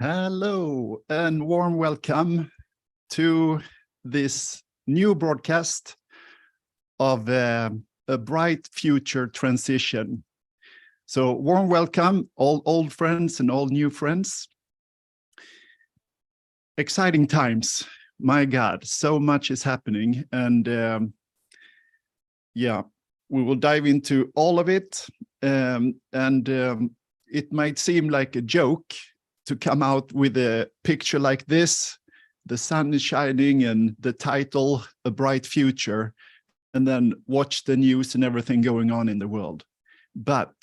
Hello and warm welcome to this new broadcast of a bright future transition. So warm welcome, all old friends and all new friends. Exciting times, my God, so much is happening. And yeah, we will dive into all of it. It might seem like a joke to come out with a picture like this, the sun is shining and the title, A Bright Future, and then watch the news and everything going on in the world. But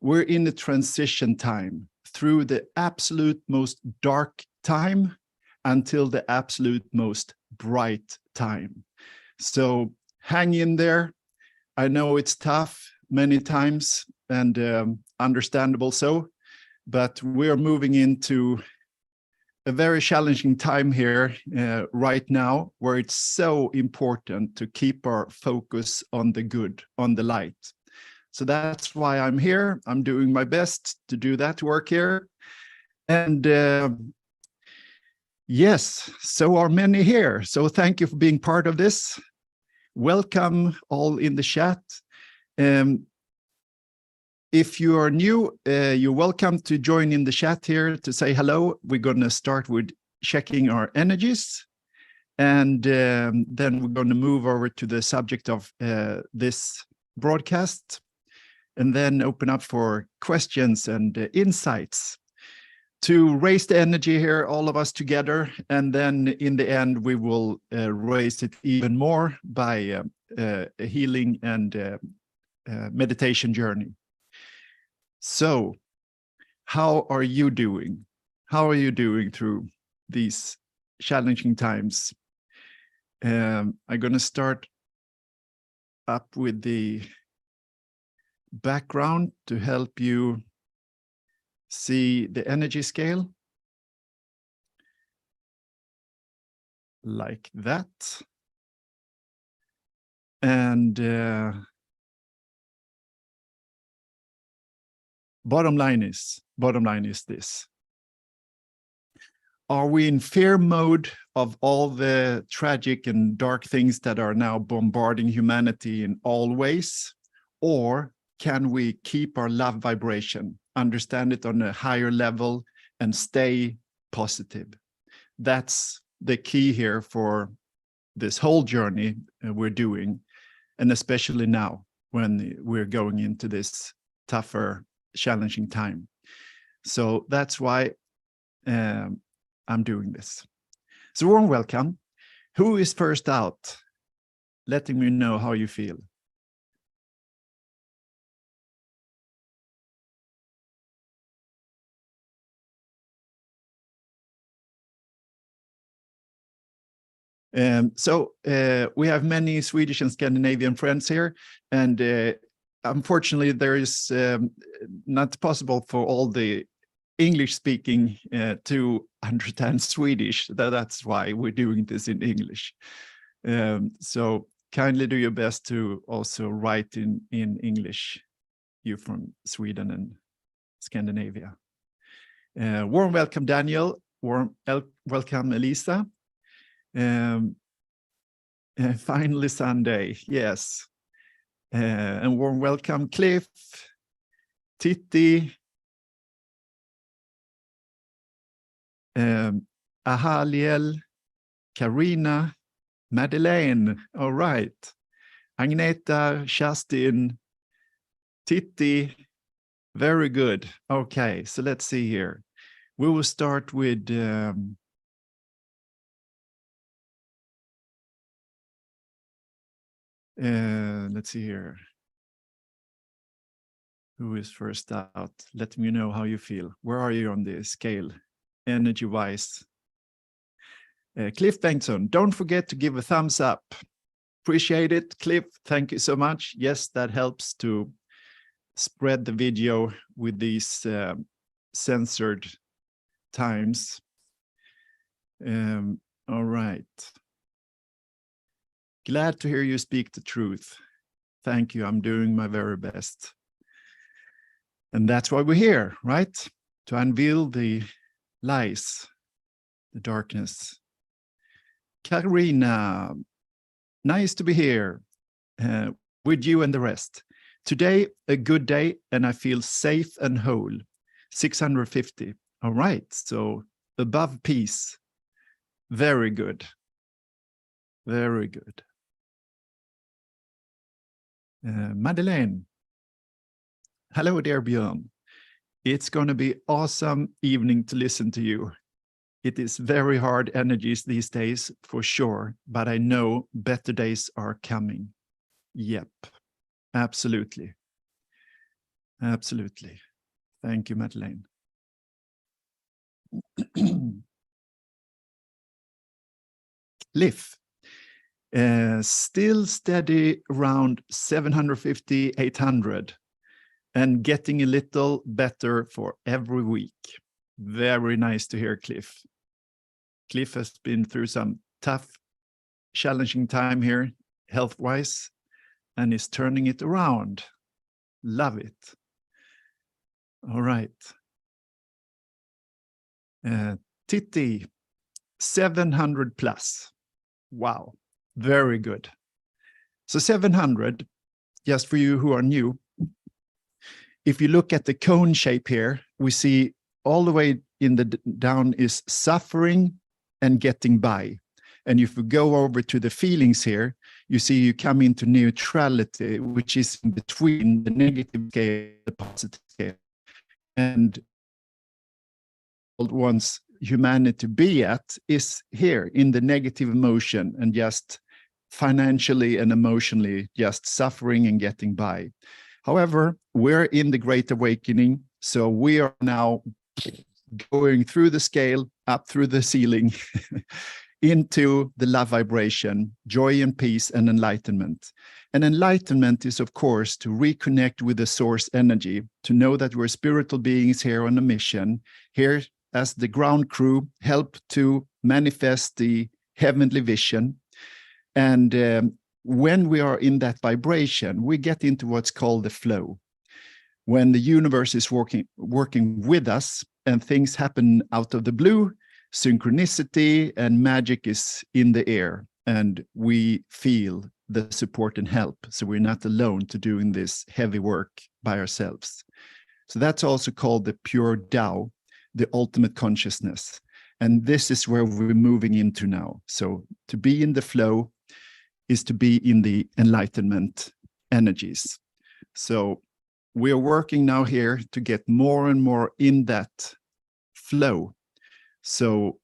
we're in a transition time through the absolute most dark time until the absolute most bright time. So hang in there. I know it's tough many times and understandable so, but we're moving into a very challenging time here right now, where it's so important to keep our focus on the good, on the light. So that's why I'm here. I'm doing my best to do that work here. And yes, so are many here. So thank you for being part of this. Welcome all in the chat. If you are new, you're welcome to join in the chat here to say hello. We're going to start with checking our energies. And then we're going to move over to the subject of this broadcast, and then open up for questions and insights to raise the energy here, all of us together. And then in the end, we will raise it even more by a healing and meditation journey. So how are you doing? How are you doing through these challenging times? I'm going to start up with the background to help you see the energy scale. Like that. And bottom line is this. Are we in fear mode of all the tragic and dark things that are now bombarding humanity in all ways? Or can we keep our love vibration, understand it on a higher level, and stay positive? That's the key here for this whole journey we're doing, and especially now when we're going into this tougher, challenging time. So that's why I'm doing this. So warm welcome. Who is first out? Letting me know how you feel. So we have many Swedish and Scandinavian friends here, and unfortunately there is not possible for all the English speaking to understand Swedish. That's why we're doing this in English. So kindly do your best to also write in English, you from Sweden and Scandinavia. Warm welcome, Daniel. Warm welcome, Elisa. Finally Sunday, yes. And warm welcome, Cliff, Titti, Ahaliel, Karina, Madeleine, all right. Agneta, Justin, Titti, very good. Okay, so let's see here. We will start with let's see here. Who is first out? Let me know how you feel. Where are you on the scale, energy-wise? Cliff Bengtsson, don't forget to give a thumbs up. Appreciate it, Cliff. Thank you so much. Yes, that helps to spread the video with these censored times. All right. Glad to hear you speak the truth. Thank you. I'm doing my very best. And that's why we're here, right? To unveil the lies, the darkness. Karina, nice to be here with you and the rest. Today, a good day, and I feel safe and whole. 650. All right, so above peace. Very good. Very good. Madeleine. Hello there, Björn. It's going to be awesome evening to listen to you. It is very hard energies these days, for sure, but I know better days are coming. Yep, absolutely. Absolutely. Thank you, Madeleine. Liv, still steady around 750, 800, and getting a little better for every week. Very nice to hear, Cliff. Cliff has been through some tough, challenging time here, health-wise, and is turning it around. Love it. All right. Titti, 700 plus. Wow, very good. So 700, just for you who are new, if you look at the cone shape here, we see all the way in the down is suffering and getting by. And if we go over to the feelings here, you see you come into neutrality, which is in between the negative scale and the positive scale. And what wants humanity to be at is here in the negative emotion and just financially and emotionally just suffering and getting by. However, we're in the Great Awakening, so we are now going through the scale, up through the ceiling, into the love vibration, joy and peace and enlightenment. And enlightenment is, of course, to reconnect with the source energy, to know that we're spiritual beings here on a mission, here as the ground crew, help to manifest the heavenly vision. And when we are in that vibration, we get into what's called the flow. When the universe is working with us and things happen out of the blue, synchronicity and magic is in the air, and we feel the support and help. So we're not alone to doing this heavy work by ourselves. So that's also called the pure Tao, the ultimate consciousness. And this is where we're moving into now. So to be in the flow is to be in the enlightenment energies. So we are working now here to get more and more in that flow. So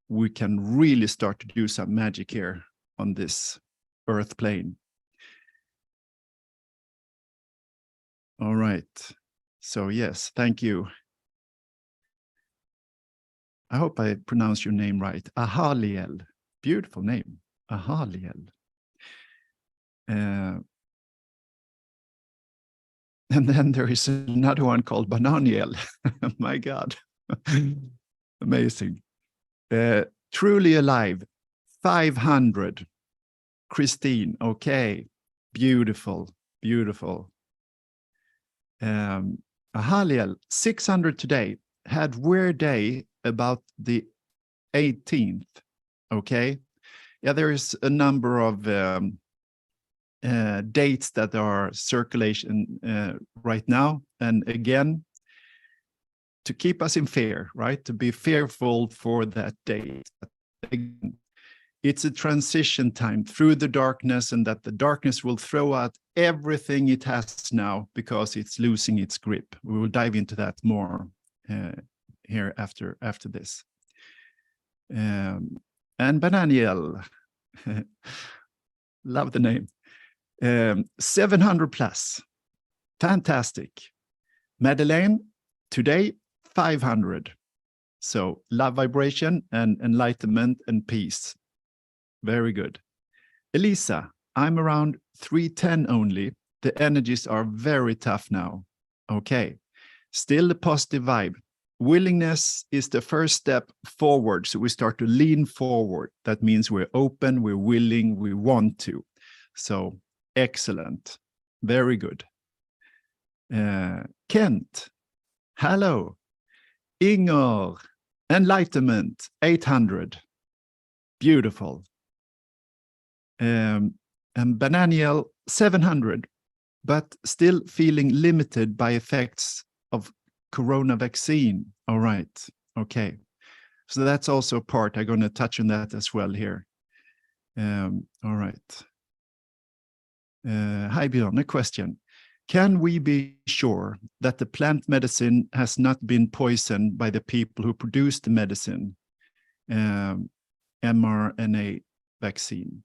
we can really start to do some magic here on this earth plane. All right. So yes, thank you. I hope I pronounced your name right. Ahaliel. Beautiful name. Ahaliel. And then there is another one called Bananiel. My God. Amazing. Truly alive. 500. Christine. Okay. Beautiful. Beautiful. Ahaliel. 600 today. Had weird day about the 18th. Okay. Yeah, there is a number of dates that are circulation right now. And again, to keep us in fear, right? To be fearful for that date. Again, it's a transition time through the darkness, and that the darkness will throw out everything it has now because it's losing its grip. We will dive into that more here after this. And Bananiel, love the name. 700 plus, fantastic. Madeleine, today 500. So love vibration and enlightenment and peace. Very good. Elisa, I'm around 310 only. The energies are very tough now. Okay, still the positive vibe. Willingness is the first step forward. So we start to lean forward. That means we're open, we're willing, we want to. So excellent. Very good. Kent, hello. Inger, Enlightenment, 800. Beautiful. And Bananiel, 700, but still feeling limited by effects of corona vaccine. All right. Okay. So that's also a part. I'm going to touch on that as well here. All right. Hi, Björn, a question. Can we be sure that the plant medicine has not been poisoned by the people who produce the medicine, mRNA vaccine?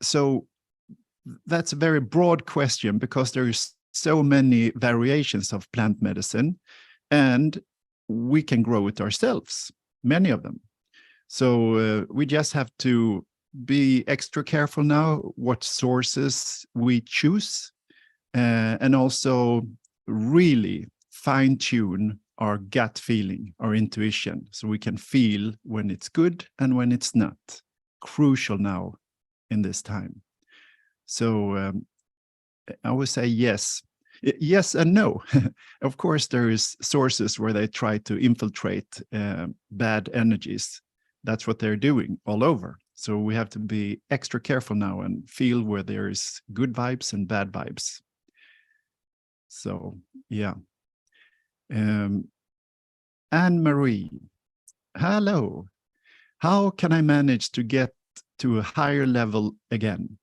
So that's a very broad question because there is so many variations of plant medicine, and we can grow it ourselves, many of them. So we just have to be extra careful now what sources we choose, and also really fine-tune our gut feeling, our intuition, so we can feel when it's good and when it's not. Crucial now in this time. So I would say yes. Yes and no. Of course, there is sources where they try to infiltrate bad energies. That's what they're doing all over. So we have to be extra careful now and feel where there is good vibes and bad vibes. So, yeah. Anne-Marie, hello. How can I manage to get to a higher level again?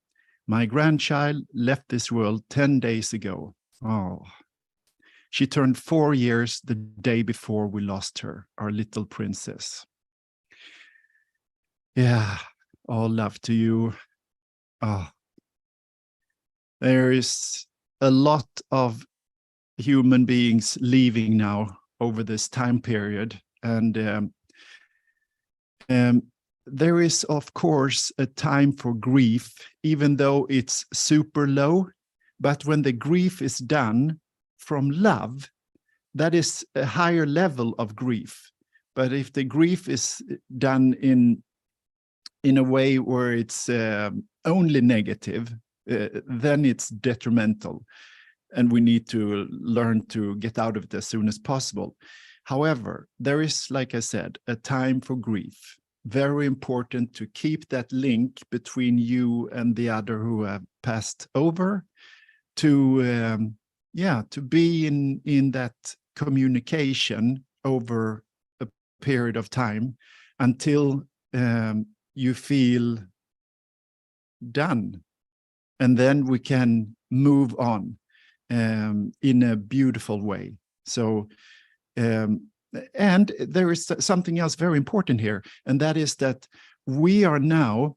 My grandchild left this world 10 days ago. Oh, she turned 4 years the day before we lost her, our little princess. Yeah, all love to you. Oh, there is a lot of human beings leaving now over this time period. And there is, of course, a time for grief, even though it's super low. But when the grief is done from love, that is a higher level of grief. But if the grief is done in a way where it's only negative, then it's detrimental. And we need to learn to get out of it as soon as possible. However, there is, like I said, a time for grief. Very important to keep that link between you and the other who have passed over, to be in that communication over a period of time until you feel done, and then we can move on in a beautiful way. So and there is something else very important here, and that is that we are now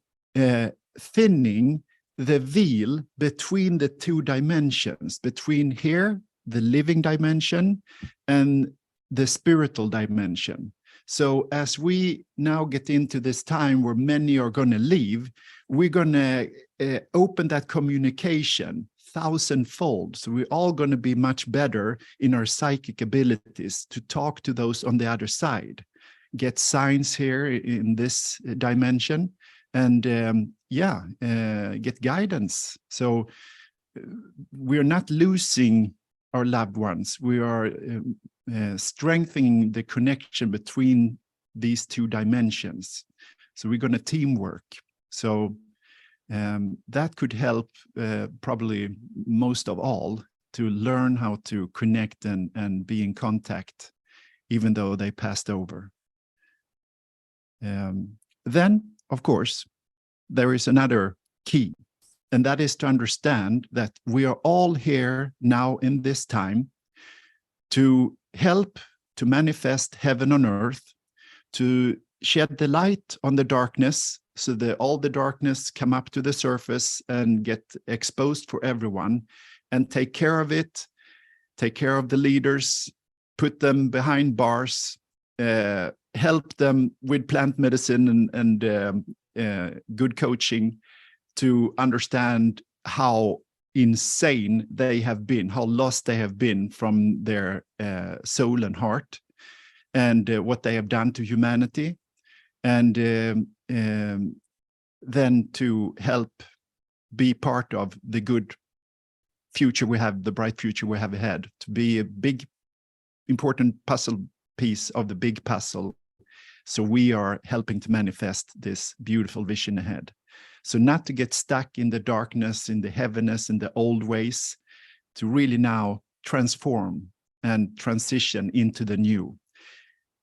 thinning the veil between the two dimensions, between here, the living dimension, and the spiritual dimension. So as we now get into this time where many are going to leave, we're going to open that communication 1,000-fold. So we're all going to be much better in our psychic abilities to talk to those on the other side, get signs here in this dimension, and get guidance. So we're not losing our loved ones. We are strengthening the connection between these two dimensions. So we're going to teamwork. So that could help probably most of all to learn how to connect and be in contact, even though they passed over. Then, of course, there is another key, and that is to understand that we are all here now in this time to help to manifest heaven on earth, to shed the light on the darkness, so that all the darkness come up to the surface and get exposed for everyone, and take care of it, take care of the leaders, put them behind bars, help them with plant medicine and good coaching to understand how insane they have been, how lost they have been from their soul and heart, and what they have done to humanity. And then to help be part of the good future we have, the bright future we have ahead, to be a big, important puzzle piece of the big puzzle. So we are helping to manifest this beautiful vision ahead. So not to get stuck in the darkness, in the heaviness, in the old ways, to really now transform and transition into the new.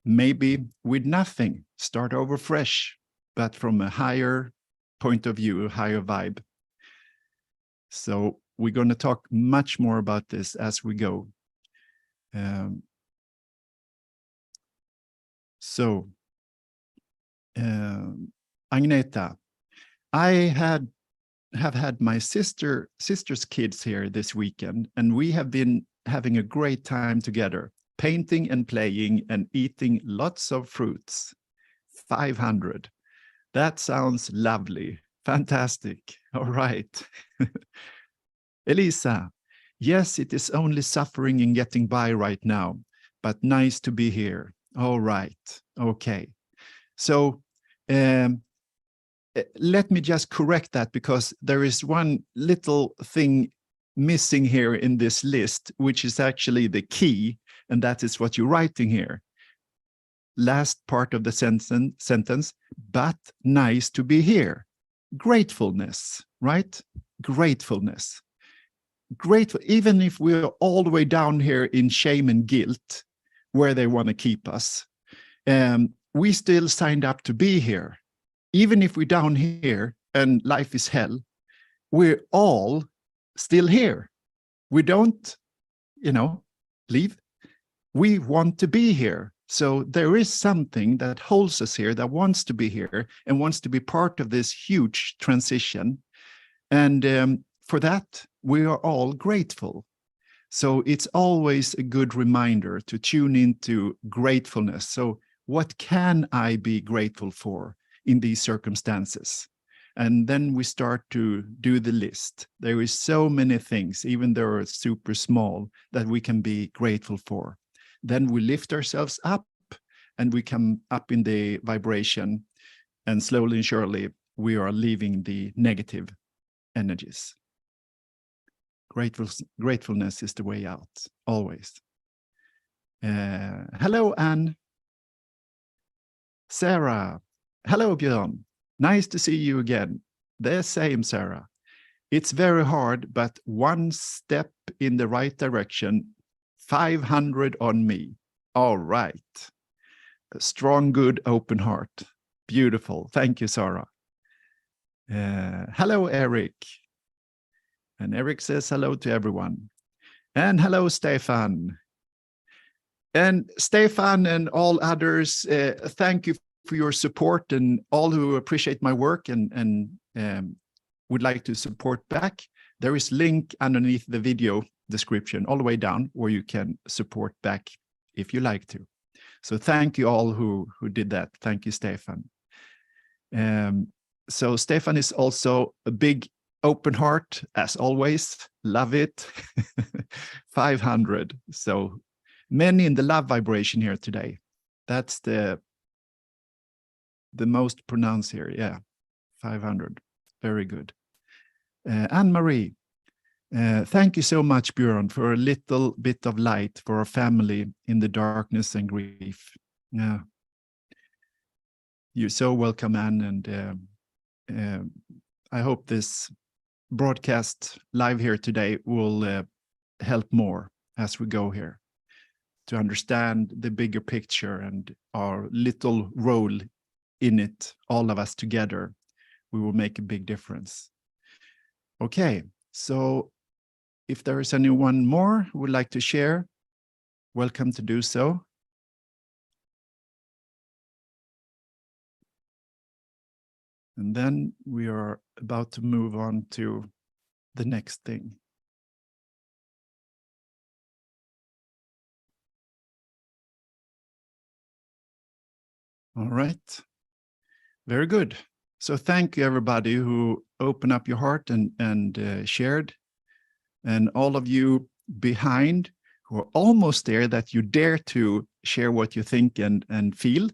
Maybe with nothing, start over fresh, but from a higher point of view, a higher vibe. So we're going to talk much more about this as we go. Agneta, I have had my sister's kids here this weekend, and we have been having a great time together, painting and playing and eating lots of fruits. 500. That sounds lovely. Fantastic. All right. Elisa, yes, it is only suffering and getting by right now, but nice to be here. All right. Okay. So let me just correct that, because there is one little thing missing here in this list, which is actually the key, and that is what you're writing here. Last part of the sentence, but nice to be here. Gratefulness, right? Gratefulness. Grateful, even if we're all the way down here in shame and guilt, where they want to keep us, we still signed up to be here. Even if we're down here and life is hell, we're all still here. We don't, leave. We want to be here. So there is something that holds us here, that wants to be here and wants to be part of this huge transition. And for that, we are all grateful. So it's always a good reminder to tune into gratefulness. So what can I be grateful for in these circumstances? And then we start to do the list. There is so many things, even though they're super small, that we can be grateful for. Then we lift ourselves up and we come up in the vibration, and slowly and surely we are leaving the negative energies. Gratefulness is the way out, always. Hello, Anne. Sarah. Hello, Björn. Nice to see you again. The same, Sarah. It's very hard, but one step in the right direction. 500 on me. All right. A strong, good, open heart. Beautiful. Thank you, Sarah. Hello, Eric. And Eric says hello to everyone. And hello, Stefan. And Stefan and all others, thank you for your support, and all who appreciate my work and would like to support back. There is a link underneath the video description all the way down where you can support back if you like to. So thank you all who did that. Thank you, Stefan. So Stefan is also a big open heart, as always. Love it. 500. So many in the love vibration here today. That's the most pronounced here. Yeah, 500. Very good. Anne-Marie, thank you so much, Björn, for a little bit of light for our family in the darkness and grief. Yeah, you're so welcome, Anne, and I hope this broadcast live here today will help more as we go here to understand the bigger picture and our little role in it, all of us together. We will make a big difference. Okay, so if there is anyone more who would like to share, welcome to do so. And then we are about to move on to the next thing. All right. Very good. So thank you, everybody who opened up your heart and shared. And all of you behind who are almost there, that you dare to share what you think and feel,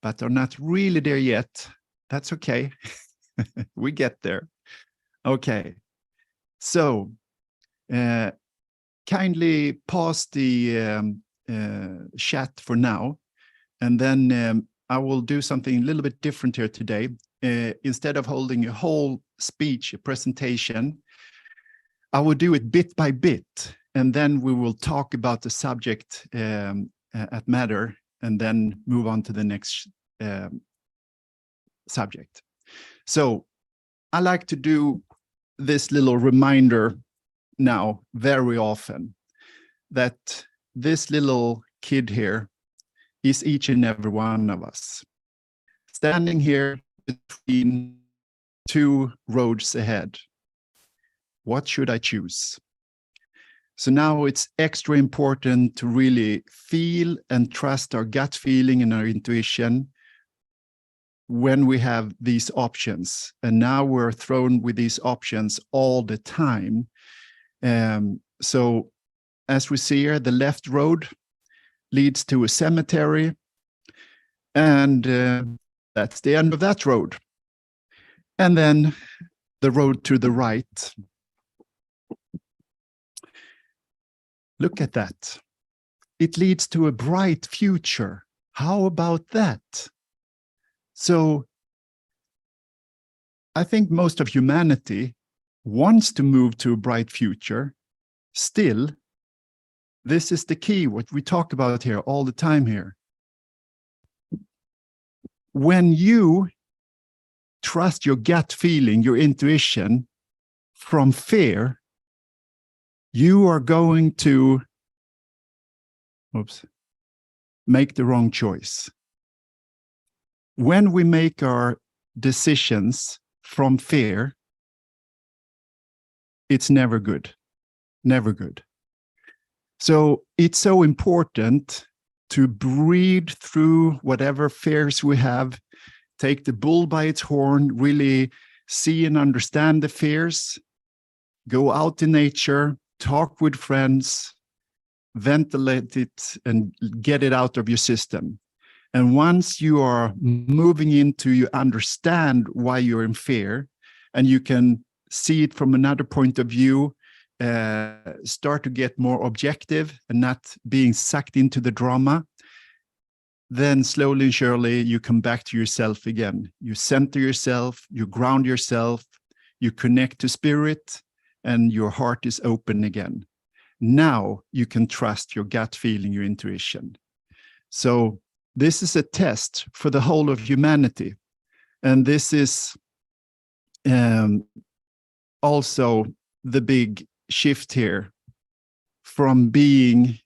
but are not really there yet. That's okay. We get there. Okay. So Kindly pause the chat for now, and then I will do something a little bit different here today. Instead of holding a whole speech, a presentation, I will do it bit by bit, and then we will talk about the subject at matter, and then move on to the next subject. So I like to do this little reminder now very often, that this little kid here is each and every one of us, standing here between two roads ahead. What should I choose? So now it's extra important to really feel and trust our gut feeling and our intuition when we have these options. And now we're thrown with these options all the time. So as we see here, the left road leads to a cemetery, and that's the end of that road. And then the road to the right. Look at that. It leads to a bright future. How about that? So I think most of humanity wants to move to a bright future. Still, this is the key, what we talk about here all the time here. When you trust your gut feeling, your intuition from fear, you are going to make the wrong choice. When we make our decisions from fear, it's never good, never good. So it's so important to breathe through whatever fears we have, take the bull by its horn, really see and understand the fears, go out in nature, talk with friends, ventilate it, and get it out of your system. And once you are moving into, you understand why you're in fear, and you can see it from another point of view, start to get more objective and not being sucked into the drama, then slowly and surely you come back to yourself again. You center yourself, you ground yourself, you connect to spirit, and your heart is open again. Now you can trust your gut feeling, your intuition. So this is a test for the whole of humanity. And this is also the big shift here from being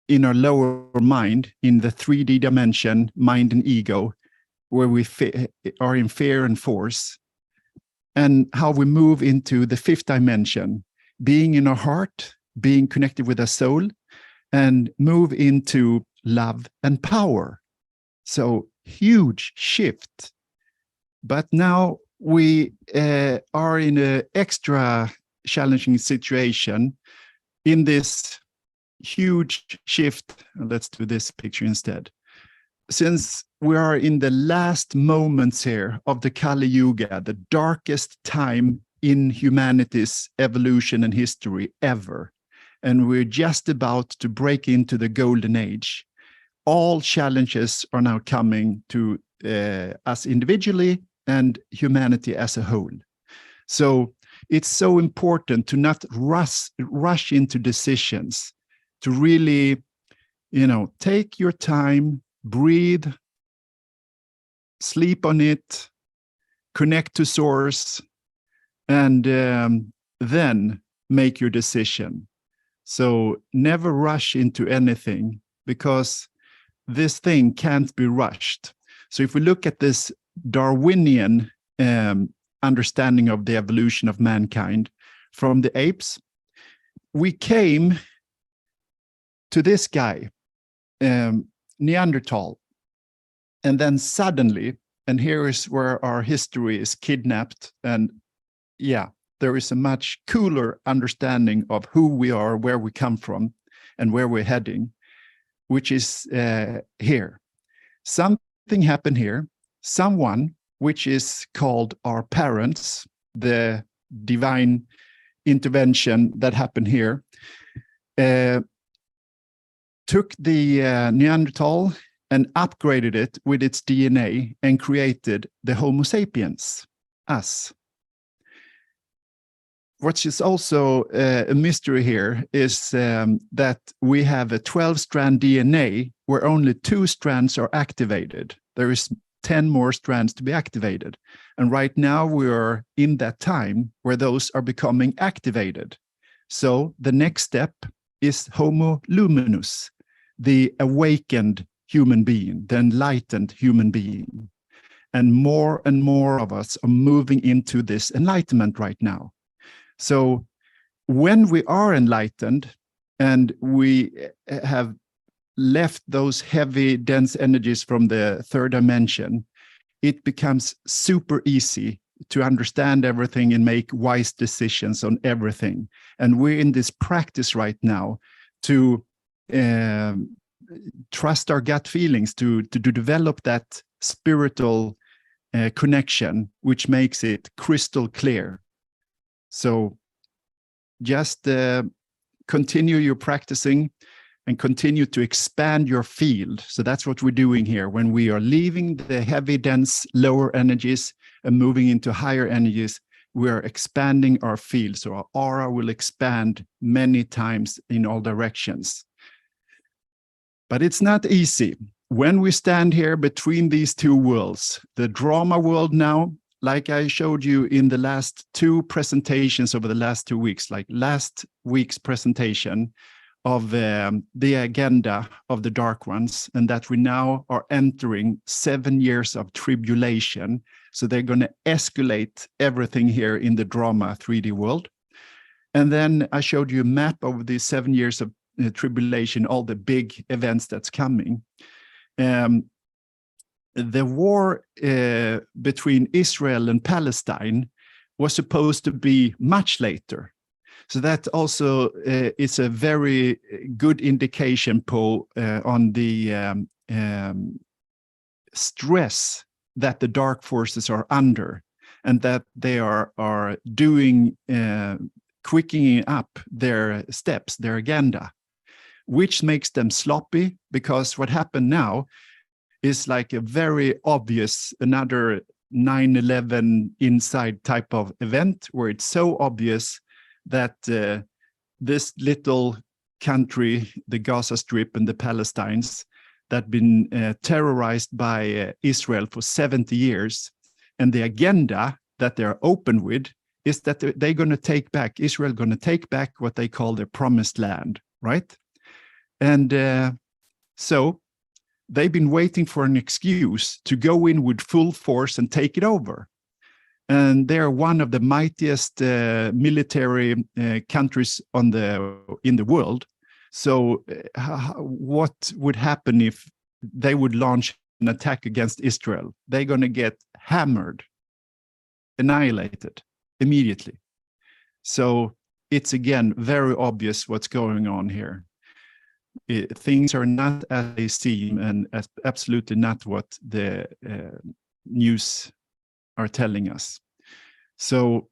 in our lower mind, in the 3D dimension, mind and ego, where we are in fear and force, and how we move into the 5th dimension, being in our heart, being connected with our soul, and move into love and power. So huge shift. But now we are in an extra challenging situation in this huge shift. Let's do this picture instead. Since we are in the last moments here of the Kali Yuga, the darkest time in humanity's evolution and history ever, and we're just about to break into the golden age, all challenges are now coming to us individually and humanity as a whole. So it's so important to not rush into decisions, to really, take your time, breathe, sleep on it, connect to source, and then make your decision. So never rush into anything, because this thing can't be rushed. So if we look at this Darwinian understanding of the evolution of mankind from the apes, we came to this guy, Neanderthal, and then suddenly, and here is where our history is kidnapped, and there is a much cooler understanding of who we are, where we come from, and where we're heading, which is here. Something happened here. Someone, which is called our parents, the divine intervention that happened here, took the Neanderthal and upgraded it with its DNA and created the Homo sapiens, us. What is also a mystery here is that we have a 12-strand DNA where only 2 strands are activated. There is 10 more strands to be activated. And right now we are in that time where those are becoming activated. So the next step is Homo luminous, the awakened human being, the enlightened human being. And more of us are moving into this enlightenment right now. So when we are enlightened and we have left those heavy, dense energies from the third dimension, it becomes super easy to understand everything and make wise decisions on everything. And we're in this practice right now to trust our gut feelings, to develop that spiritual connection, which makes it crystal clear. So just continue your practicing and continue to expand your field. So that's what we're doing here. When we are leaving the heavy, dense, lower energies and moving into higher energies, we are expanding our field. So our aura will expand many times in all directions. But it's not easy. When we stand here between these two worlds, the drama world now, like I showed you in the last 2 presentations over the last 2 weeks, like last week's presentation of the agenda of the dark ones, and that we now are entering 7 years of tribulation. So they're going to escalate everything here in the drama 3D world. And then I showed you a map of the 7 years of tribulation, all the big events that's coming. The war between Israel and Palestine was supposed to be much later. So that also is a very good indication, Paul, on the stress that the dark forces are under, and that they are doing, quickening up their steps, their agenda, which makes them sloppy, because what happened now is like a very obvious, another 9/11 inside type of event, where it's so obvious that this little country, the Gaza Strip and the Palestinians, that been terrorized by Israel for 70 years, and the agenda that they're open with is that they're going to take back, Israel going to take back what they call their promised land, right? And so they've been waiting for an excuse to go in with full force and take it over. And they're one of the mightiest military countries in the world. So what would happen if they would launch an attack against Israel? They're going to get hammered, annihilated immediately. So it's, again, very obvious what's going on here. Things are not as they seem, and absolutely not what the news are telling us. So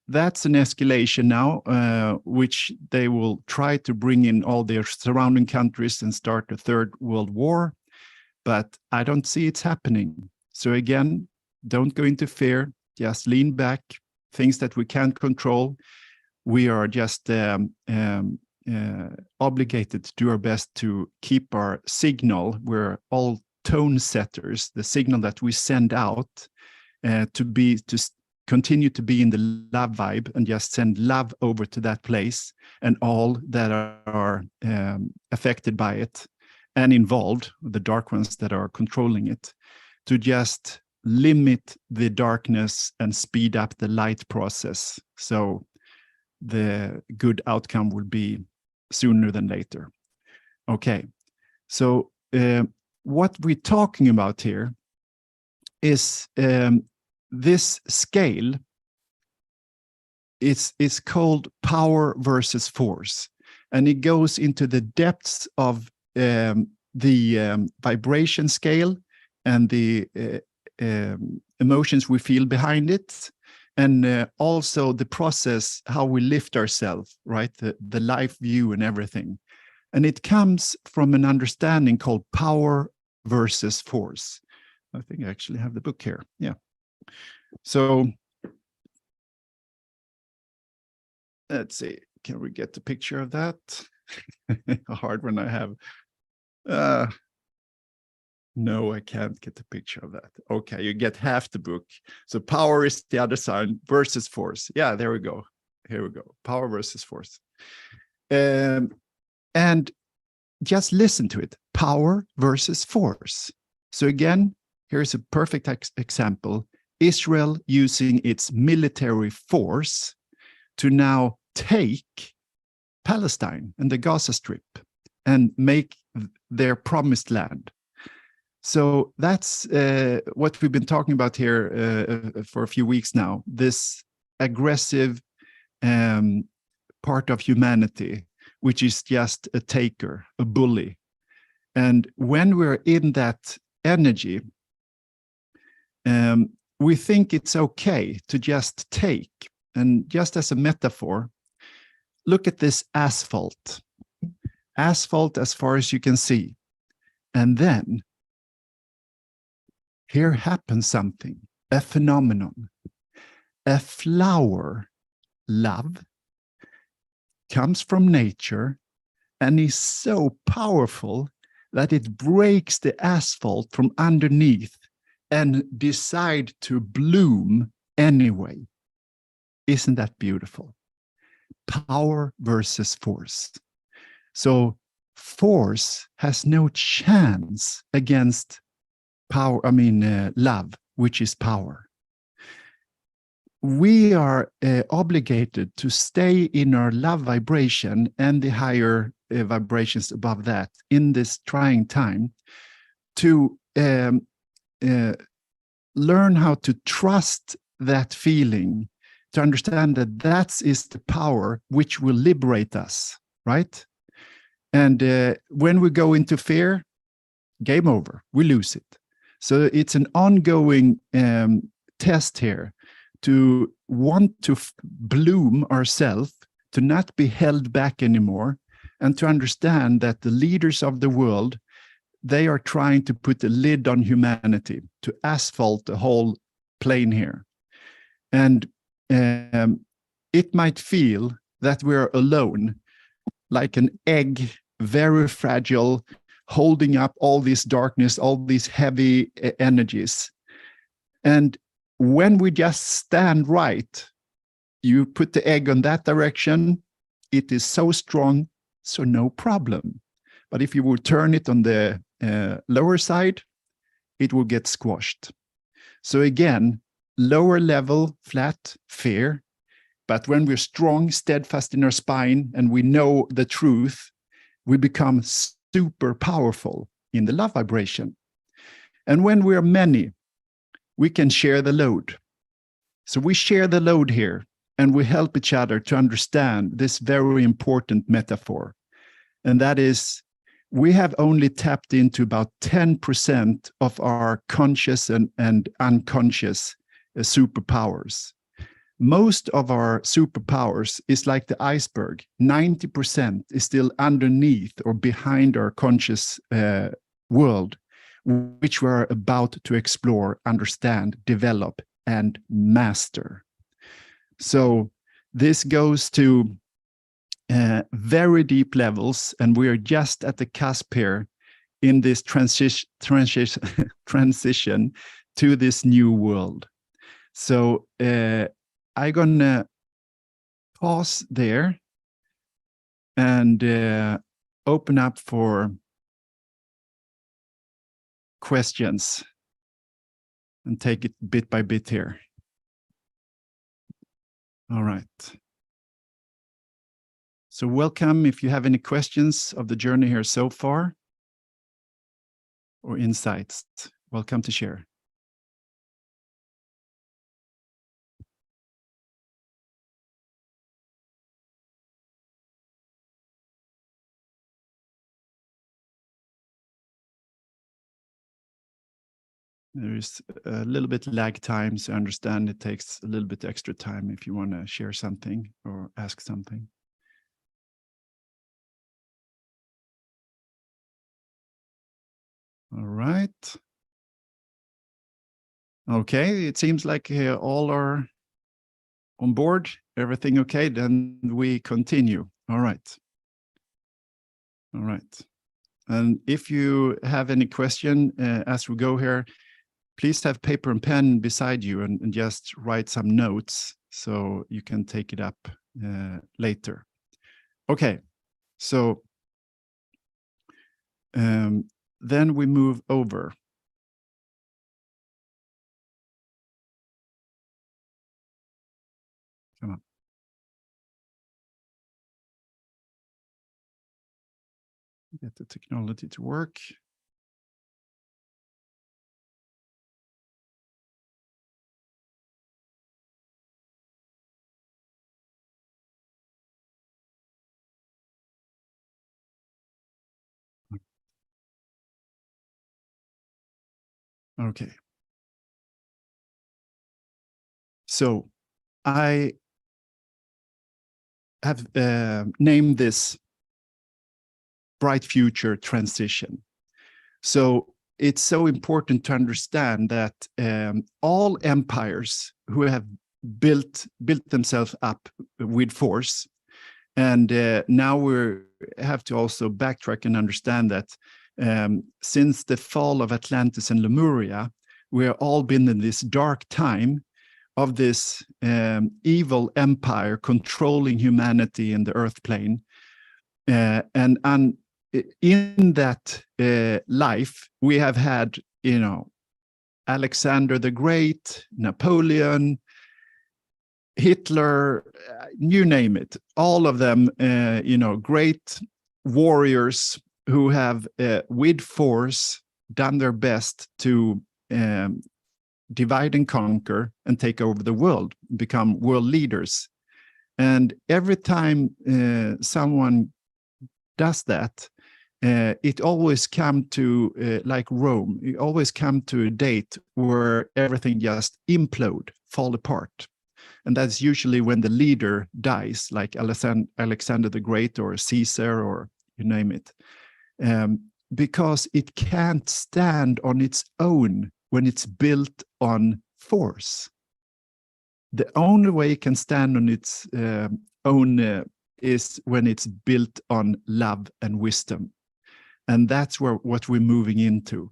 that's an escalation now, which they will try to bring in all their surrounding countries and start a third world war. But I don't see it's happening. So again, don't go into fear, just lean back. Things that we can't control, we are just obligated to do our best to keep our signal. We're all tone setters, the signal that we send out to continue to be in the love vibe, and just send love over to that place and all that are affected by it and involved, the dark ones that are controlling it, to just limit the darkness and speed up the light process. So the good outcome will be sooner than later. Okay, so what we're talking about here is this scale is called power versus force, and it goes into the depths of the vibration scale and the emotions we feel behind it. and also the process, how we lift ourselves, right? The life view and everything. And it comes from an understanding called power versus force. I think I actually have the book here. Yeah. So let's see, can we get the picture of that? Hard when I have, no, I can't get the picture of that. Okay, you get half the book. So power is the other side versus force. Yeah, there we go. Here we go. Power versus force. And just listen to it. Power versus force. So again, here's a perfect example. Israel using its military force to now take Palestine and the Gaza Strip and make their promised land. So that's what we've been talking about here for a few weeks now, this aggressive part of humanity, which is just a taker, a bully. And when we're in that energy, we think it's okay to just take. And just as a metaphor, look at this asphalt. Asphalt as far as you can see. And then here happens something, a phenomenon. A flower, love, comes from nature and is so powerful that it breaks the asphalt from underneath and decide to bloom anyway. Isn't that beautiful? Power versus force. So force has no chance against power, love, which is power. We are obligated to stay in our love vibration and the higher vibrations above that in this trying time to learn how to trust that feeling, to understand that that is the power which will liberate us, right? And when we go into fear, game over, we lose it. So it's an ongoing test here to want to bloom ourselves, to not be held back anymore, and to understand that the leaders of the world, they are trying to put a lid on humanity, to asphalt the whole plane here. And it might feel that we're alone, like an egg, very fragile, holding up all this darkness, all these heavy energies. And when we just stand right, you put the egg on that direction, it is so strong, so no problem. But if you will turn it on the lower side, it will get squashed. So again, lower level, flat, fear. But when we're strong, steadfast in our spine, and we know the truth, we become super powerful in the love vibration. And when we are many, we can share the load. So we share the load here, and we help each other to understand this very important metaphor. And that is, we have only tapped into about 10% of our conscious and unconscious superpowers. Most of our superpowers is like the iceberg. 90% is still underneath or behind our conscious world, which we're about to explore, understand, develop, and master. So this goes to very deep levels, and we are just at the cusp here in this transition to this new world. So I'm gonna pause there and open up for questions and take it bit by bit here. All right. So welcome if you have any questions of the journey here so far or insights. Welcome to share. There is a little bit lag time, so I understand it takes a little bit extra time if you want to share something or ask something. All right. Okay, it seems like all are on board. Everything okay? Then we continue. All right. All right. And if you have any question as we go here, please have paper and pen beside you and just write some notes so you can take it up later. Okay, so then we move over. Come on. Get the technology to work. Okay. So I have named this Bright Future Transition. So it's so important to understand that all empires who have built themselves up with force, and now we have to also backtrack and understand that since the fall of Atlantis and Lemuria, we have all been in this dark time of this evil empire controlling humanity in the earth plane. And in that life, we have had, Alexander the Great, Napoleon, Hitler, you name it, all of them, great warriors who have, with force, done their best to divide and conquer and take over the world, become world leaders. And every time someone does that, it always comes to, like Rome, it always comes to a date where everything just implode, fall apart. And that's usually when the leader dies, like Alexander the Great or Caesar or you name it. Because it can't stand on its own when it's built on force. The only way it can stand on its own is when it's built on love and wisdom. And that's what we're moving into.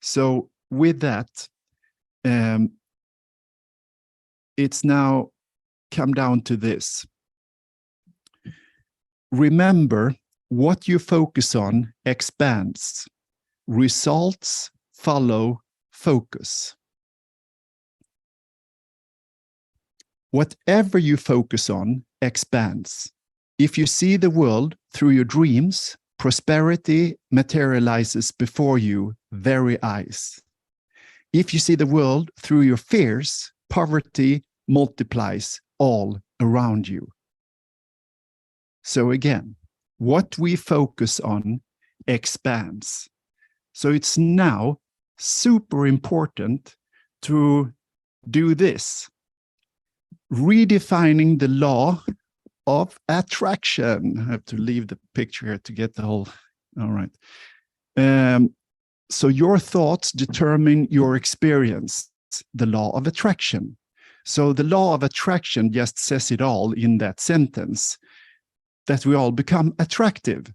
So with that, it's now come down to this. Remember, what you focus on expands. Results follow focus. Whatever you focus on expands. If you see the world through your dreams, prosperity materializes before you very eyes. If you see the world through your fears, poverty multiplies all around you. So again, what we focus on expands. So it's now super important to do this. Redefining the law of attraction. I have to leave the picture here to get the whole, all right. So your thoughts determine your experience, the law of attraction. So the law of attraction just says it all in that sentence, that we all become attractive.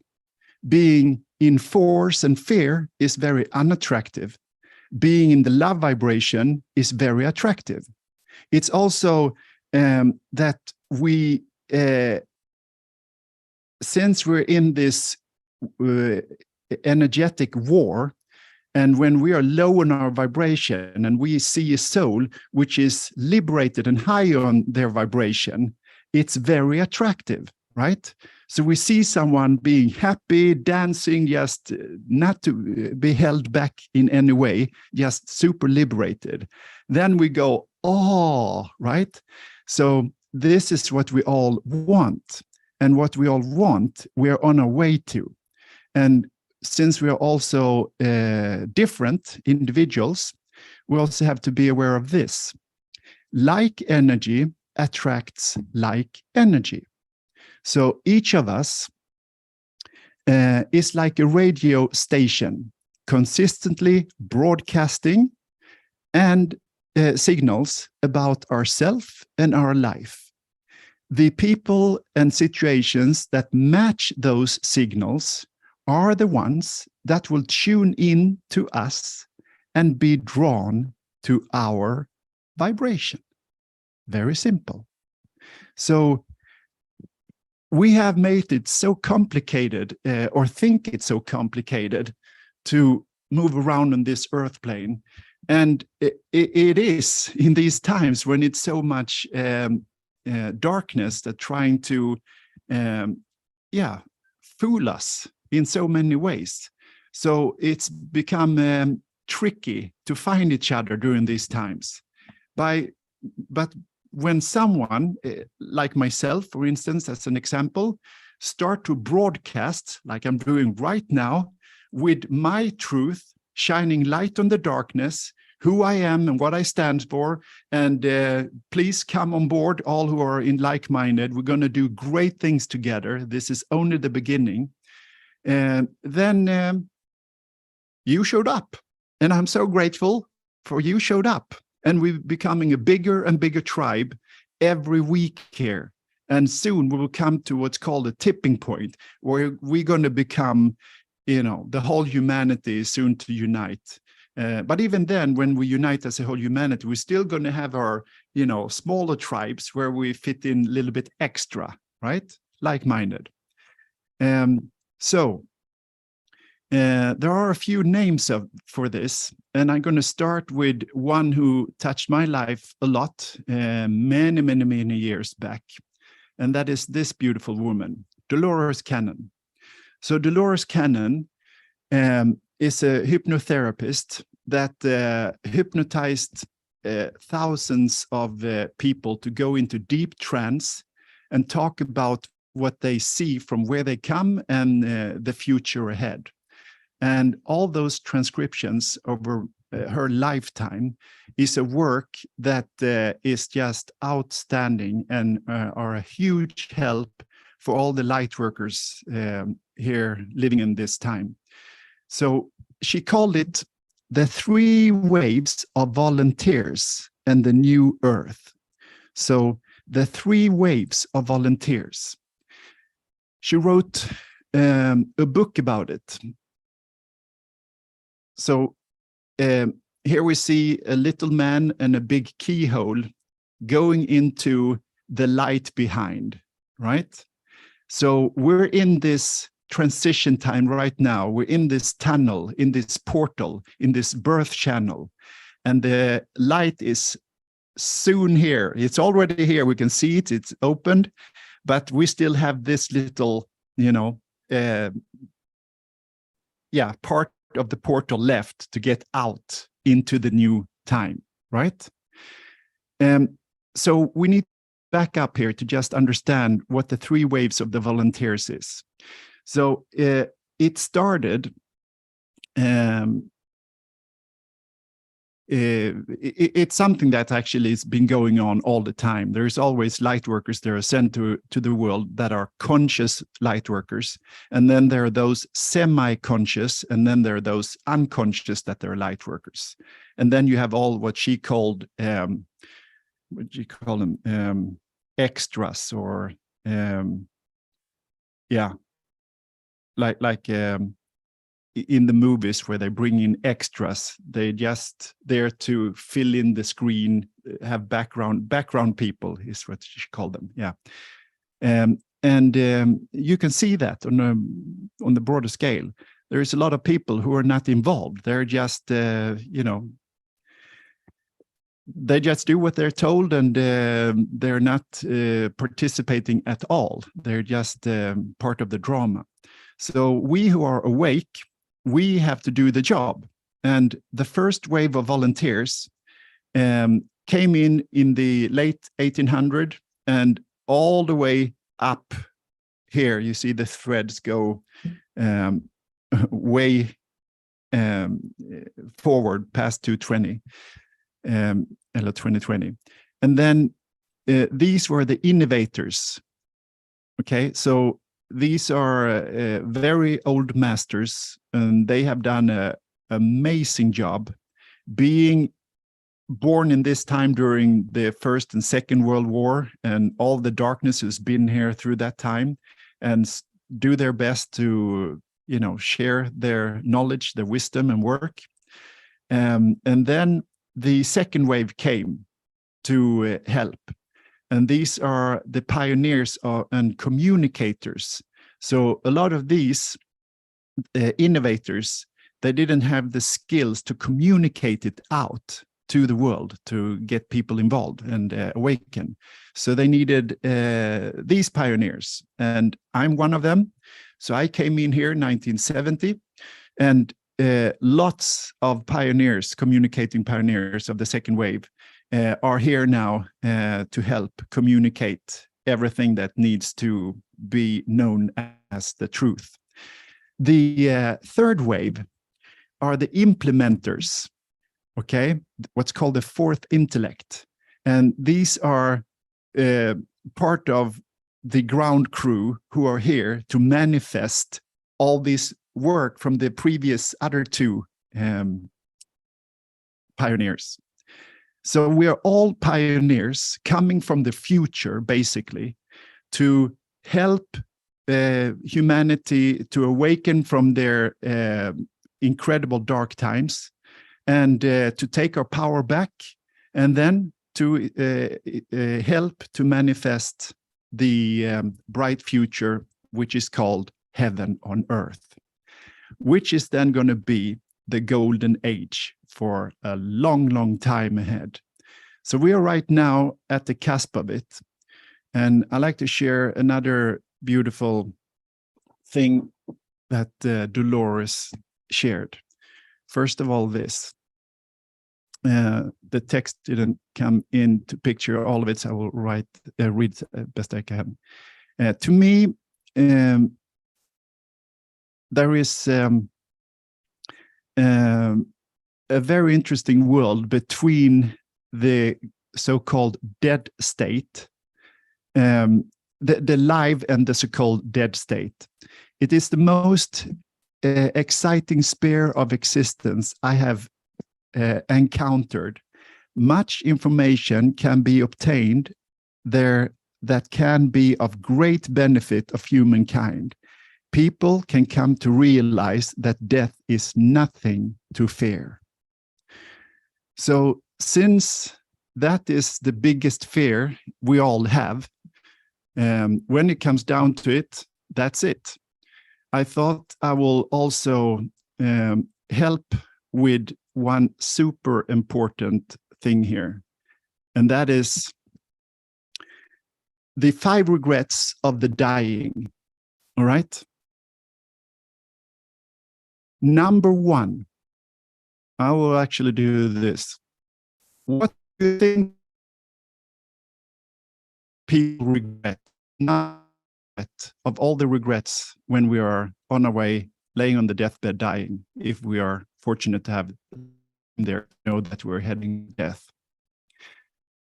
Being in force and fear is very unattractive. Being in the love vibration is very attractive. It's also that we, since we're in this energetic war, and when we are low in our vibration and we see a soul which is liberated and high on their vibration, it's very attractive, right? So we see someone being happy, dancing, just not to be held back in any way, just super liberated. Then we go, oh, right? So this is what we all want. And what we all want, we're on our way to. And since we are also different individuals, we also have to be aware of this. Like energy attracts like energy. So each of us is like a radio station, consistently broadcasting and signals about ourselves and our life. The people and situations that match those signals are the ones that will tune in to us and be drawn to our vibration. Very simple. So we have made it so complicated, or think it's so complicated, to move around on this earth plane. And it is in these times when it's so much darkness that trying to fool us in so many ways. So it's become tricky to find each other during these times. But when someone, like myself, for instance, as an example, start to broadcast, like I'm doing right now, with my truth, shining light on the darkness, who I am and what I stand for, and please come on board, all who are in like-minded. We're going to do great things together. This is only the beginning. And then you showed up, and I'm so grateful for you showed up. And we're becoming a bigger and bigger tribe every week here. And soon we will come to what's called a tipping point, where we're going to become, the whole humanity is soon to unite. But even then, when we unite as a whole humanity, we're still going to have our, smaller tribes where we fit in a little bit extra, right? Like-minded. So there are a few names for this, and I'm going to start with one who touched my life a lot many, many, many years back, and that is this beautiful woman, Dolores Cannon. So Dolores Cannon is a hypnotherapist that hypnotized thousands of people to go into deep trance and talk about what they see from where they come and the future ahead. And all those transcriptions over her lifetime is a work that is just outstanding and are a huge help for all the light workers here living in this time. So she called it the 3 waves of volunteers and the new earth. So the 3 waves of volunteers. She wrote a book about it. So here we see a little man and a big keyhole going into the light behind, right? So we're in this transition time right now. We're in this tunnel, in this portal, in this birth channel, and the light is soon here. It's already here. We can see it. It's opened, but we still have this little, part of the portal left to get out into the new time, right? So we need to back up here to just understand what the 3 waves of the volunteers is. So it started, it's something that actually has been going on all the time. There's always light workers that are sent to the world that are conscious light workers. And then there are those semi-conscious, and then there are those unconscious that they're light workers. And then you have all what she called, what do you call them? Extras, or like in the movies where they bring in extras, they just there to fill in the screen, have background people is what you call them. You can see that on the broader scale. There is a lot of people who are not involved. They're just they just do what they're told, and they're not participating at all. They're just part of the drama. So we who are awake, we have to do the job. And the first wave of volunteers came in the late 1800s and all the way up here. You see the threads go way forward past 220. eller 2020. And then these were the innovators. Okay, so these are very old masters, and they have done an amazing job being born in this time during the First and Second World War, and all the darkness has been here through that time, and do their best to, share their knowledge, their wisdom and work. And then the second wave came to help. And these are the pioneers and communicators. So a lot of these innovators, they didn't have the skills to communicate it out to the world, to get people involved and awaken. So they needed these pioneers, and I'm one of them. So I came in here in 1970, and lots of pioneers, communicating pioneers of the second wave, are here now to help communicate everything that needs to be known as the truth. The third wave are the implementers, okay? What's called the fourth intellect. And these are part of the ground crew who are here to manifest all this work from the previous other two pioneers. So we are all pioneers coming from the future, basically, to help humanity to awaken from their incredible dark times, and to take our power back, and then to help to manifest the bright future, which is called heaven on earth, which is then going to be the golden age for a long, long time ahead. So we are right now at the cusp of it. And I like to share another beautiful thing that Dolores shared. First of all, this. The text didn't come into picture all of it, so I will read best I can. To me, there is a very interesting world between the so-called dead state, the live and the so-called dead state. It is the most exciting sphere of existence I have encountered. Much information can be obtained there that can be of great benefit of humankind. People can come to realize that death is nothing to fear. So since that is the biggest fear we all have, when it comes down to it, that's it. I thought I will also help with one super important thing here, and that is the 5 regrets of the dying. All right? Number 1, I will actually do this. What do you think people regret? Not of all the regrets when we are on our way, laying on the deathbed, dying, if we are fortunate to have there, know that we're heading to death.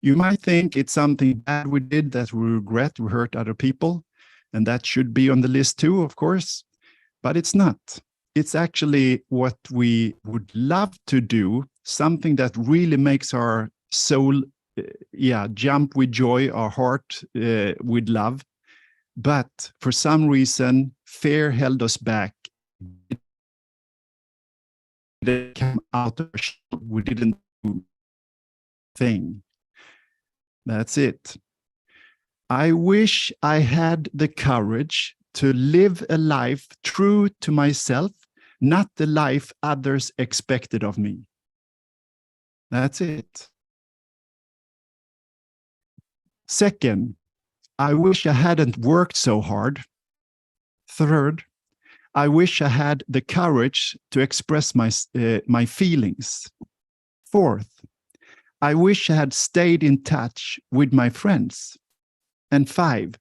You might think it's something bad we did that we regret, we hurt other people, and that should be on the list too, of course, but it's not. It's actually what we would love to do, something that really makes our soul, jump with joy, our heart with love. But for some reason, fear held us back. It didn't come out of our shell. We didn't do thing. That's it. I wish I had the courage to live a life true to myself, not the life others expected of me. That's it. Second, I wish I hadn't worked so hard. Third, I wish I had the courage to express my feelings. Fourth, I wish I had stayed in touch with my friends. And 5,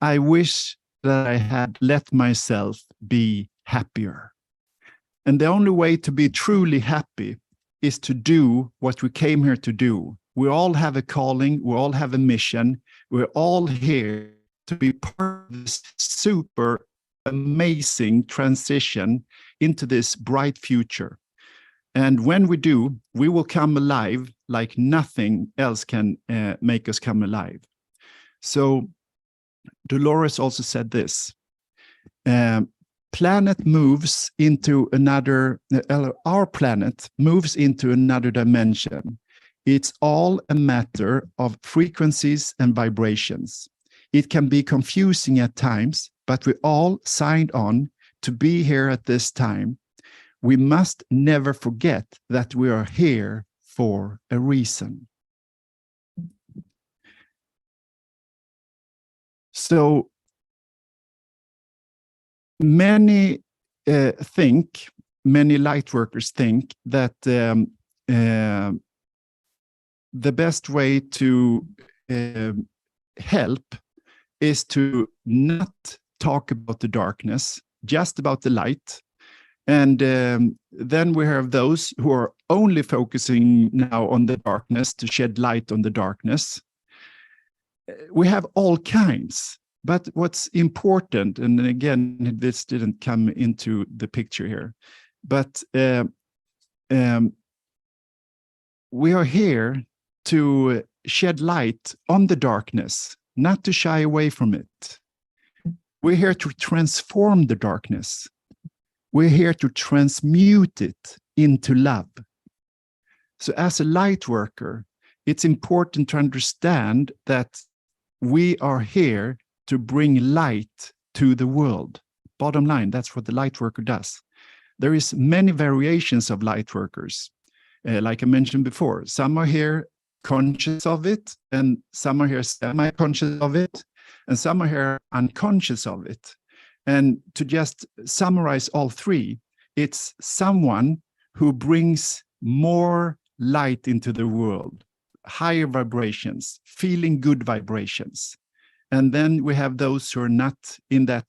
I wish that I had let myself be happier. And the only way to be truly happy is to do what we came here to do. We all have a calling, we all have a mission, we're all here to be part of this super amazing transition into this bright future. And when we do, we will come alive like nothing else can make us come alive. So Dolores also said this, planet moves into another, our planet moves into another dimension. It's all a matter of frequencies and vibrations. It can be confusing at times, but we all signed on to be here at this time. We must never forget that we are here for a reason. So many many light workers think that the best way to help is to not talk about the darkness, just about the light. And then we have those who are only focusing now on the darkness to shed light on the darkness. We have all kinds. But what's important, and again, this didn't come into the picture here, but we are here to shed light on the darkness, not to shy away from it. We're here to transform the darkness. We're here to transmute it into love. So as a light worker, it's important to understand that we are here to bring light to the world. Bottom line, that's what the light worker does. There is many variations of light workers. Like I mentioned before, some are here conscious of it, and some are here semi-conscious of it, and some are here unconscious of it. And to just summarize all three, it's someone who brings more light into the world, higher vibrations, feeling good vibrations. And then we have those who are not in that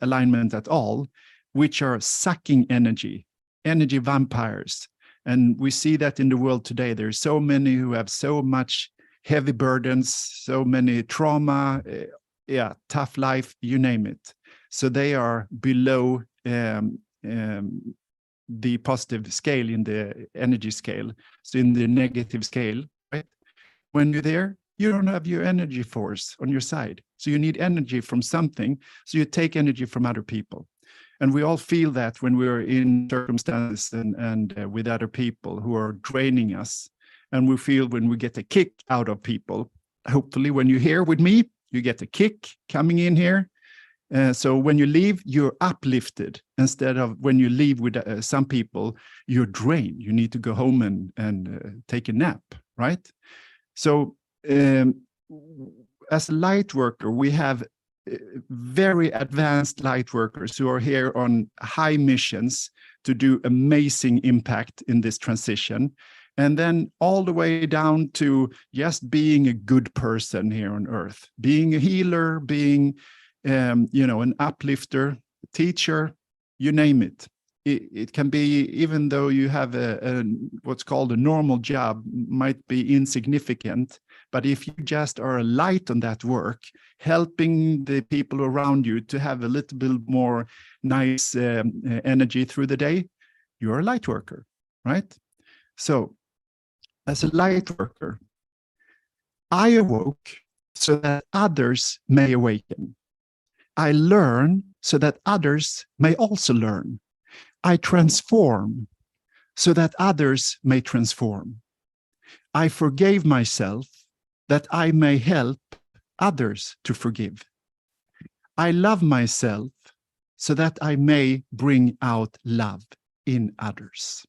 alignment at all, which are sucking energy vampires. And we see that in the world today. There's so many who have so much heavy burdens, so many trauma, tough life, you name it. So they are below the positive scale in the energy scale. So in the negative scale, right? When you're there, you don't have your energy force on your side. So you need energy from something. So you take energy from other people. And we all feel that when we're in circumstances and with other people who are draining us. And we feel when we get a kick out of people. Hopefully when you're here with me, you get a kick coming in here. So when you leave, you're uplifted, instead of when you leave with some people, you're drained. You need to go home and take a nap, right? So as a light worker, we have very advanced light workers who are here on high missions to do amazing impact in this transition. And then all the way down to just being a good person here on earth, being a healer, being an uplifter, teacher, you name it. It can be, even though you have what's called a normal job, might be insignificant. But if you just are a light on that work, helping the people around you to have a little bit more nice energy through the day, you're a light worker, right? So as a light worker, I awoke so that others may awaken. I learn so that others may also learn. I transform so that others may transform. I forgave myself that I may help others to forgive. I love myself so that I may bring out love in others.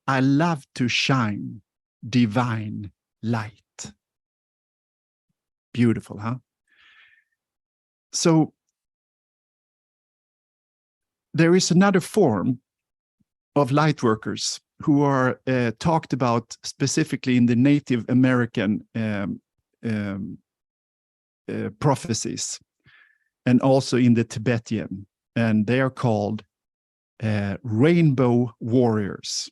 I love to shine divine light. Beautiful, huh? So there is another form of light workers who are talked about specifically in the Native American prophecies, and also in the Tibetan, and they are called rainbow warriors.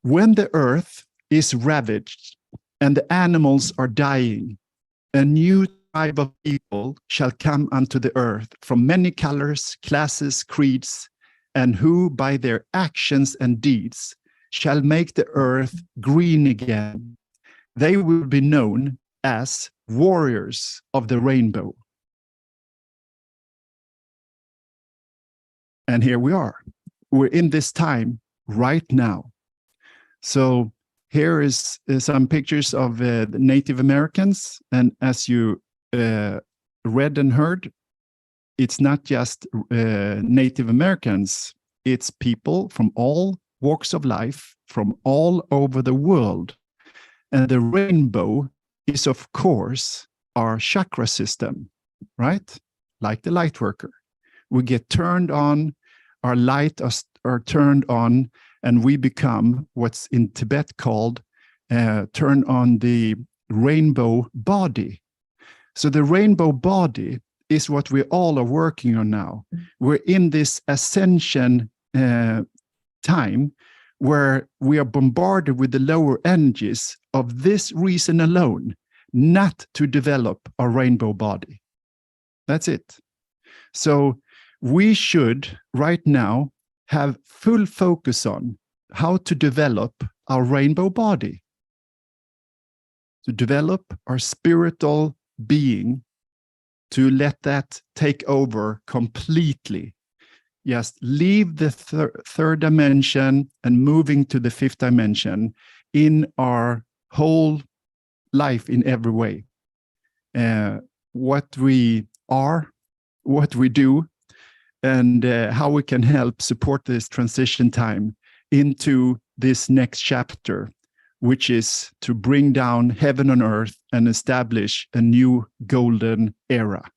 When the earth is ravaged and the animals are dying, a new tribe of people shall come unto the earth from many colors, classes, creeds, and who by their actions and deeds shall make the earth green again. They will be known as warriors of the rainbow. And here we are. We're in this time right now. So here is some pictures of the Native Americans. And as you read and heard, it's not just Native Americans, it's people from all walks of life, from all over the world. And the rainbow is, of course, our chakra system, right? Like the light worker. We get turned on, our light are turned on, and we become what's in Tibet called turn on the rainbow body. So the rainbow body is what we all are working on now. We're in this ascension time where we are bombarded with the lower energies of this reason alone, not to develop a rainbow body. That's it. So we should right now have full focus on how to develop our rainbow body, to develop our spiritual being, to let that take over completely. Just leave the third dimension and moving to the fifth dimension in our whole life in every way. What we are, what we do, and how we can help support this transition time into this next chapter, which is to bring down heaven on earth and establish a new golden era.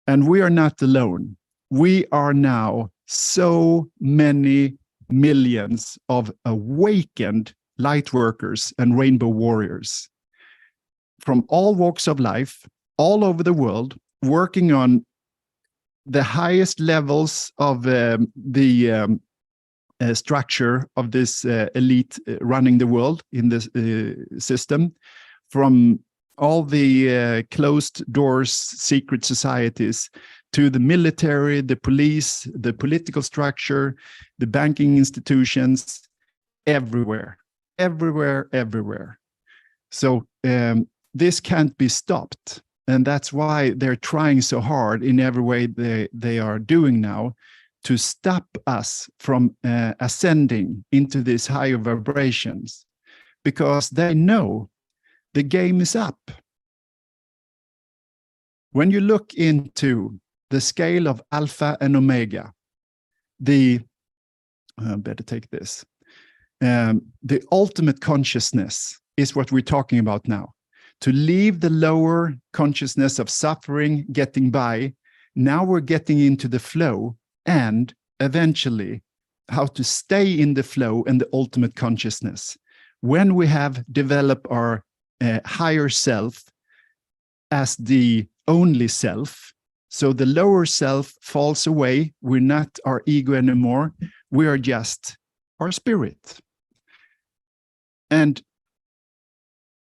And we are not alone. We are now so many millions of awakened light workers and rainbow warriors from all walks of life, all over the world, working on the highest levels of the structure of this elite running the world in this system, from all the closed doors, secret societies, to the military, the police, the political structure, the banking institutions, everywhere, everywhere, everywhere. So this can't be stopped. And that's why they're trying so hard in every way they are doing now to stop us from ascending into these higher vibrations, because they know the game is up. When you look into the scale of Alpha and Omega, better take this, the ultimate consciousness is what we're talking about now. To leave the lower consciousness of suffering, getting by, now we're getting into the flow, and eventually how to stay in the flow and the ultimate consciousness. When we have developed our higher self as the only self, so the lower self falls away, we're not our ego anymore, we are just our spirit. And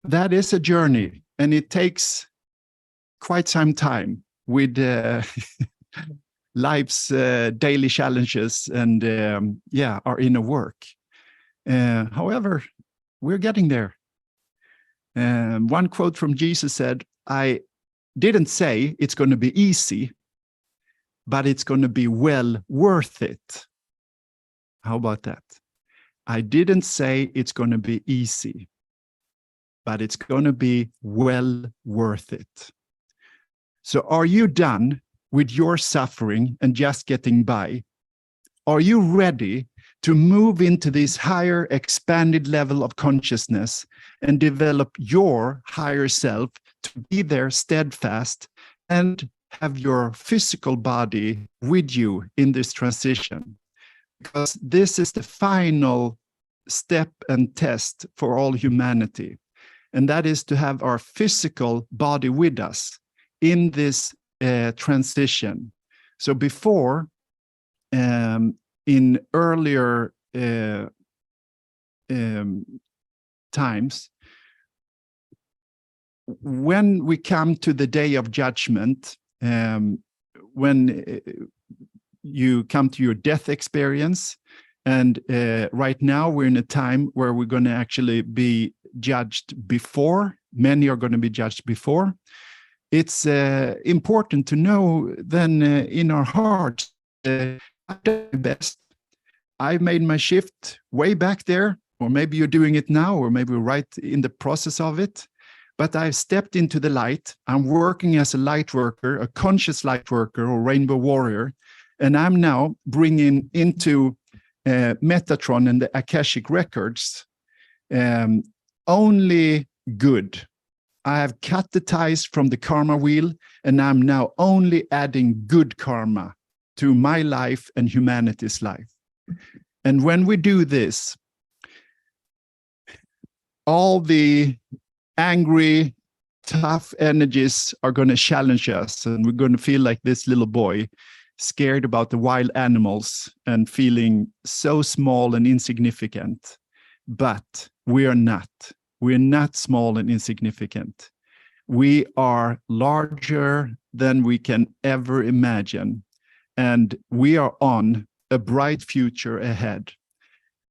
that is a journey, and it takes quite some time with life's daily challenges and our inner work. However, we're getting there. One quote from Jesus said, I didn't say it's going to be easy, but it's going to be well worth it. How about that? I didn't say it's going to be easy, but it's going to be well worth it. So are you done with your suffering and just getting by? Are you ready to move into this higher expanded level of consciousness and develop your higher self to be there steadfast and have your physical body with you in this transition? Because this is the final step and test for all humanity. And that is to have our physical body with us in this transition. So before, in earlier times. When we come to the day of judgment, when you come to your death experience, and right now we're in a time where we're going to actually be judged before. Many are going to be judged before. It's important to know then in our hearts, I've done my best. I made my shift way back there, or maybe you're doing it now, or maybe we're right in the process of it. But I've stepped into the light. I'm working as a light worker, a conscious light worker or rainbow warrior. And I'm now bringing into Metatron and the Akashic records only good. I have cut the ties from the karma wheel, and I'm now only adding good karma to my life and humanity's life. And when we do this, all the angry, tough energies are going to challenge us, and we're going to feel like this little boy, scared about the wild animals and feeling so small and insignificant. But we are not. We're not small and insignificant. We are larger than we can ever imagine, and we are on a bright future ahead.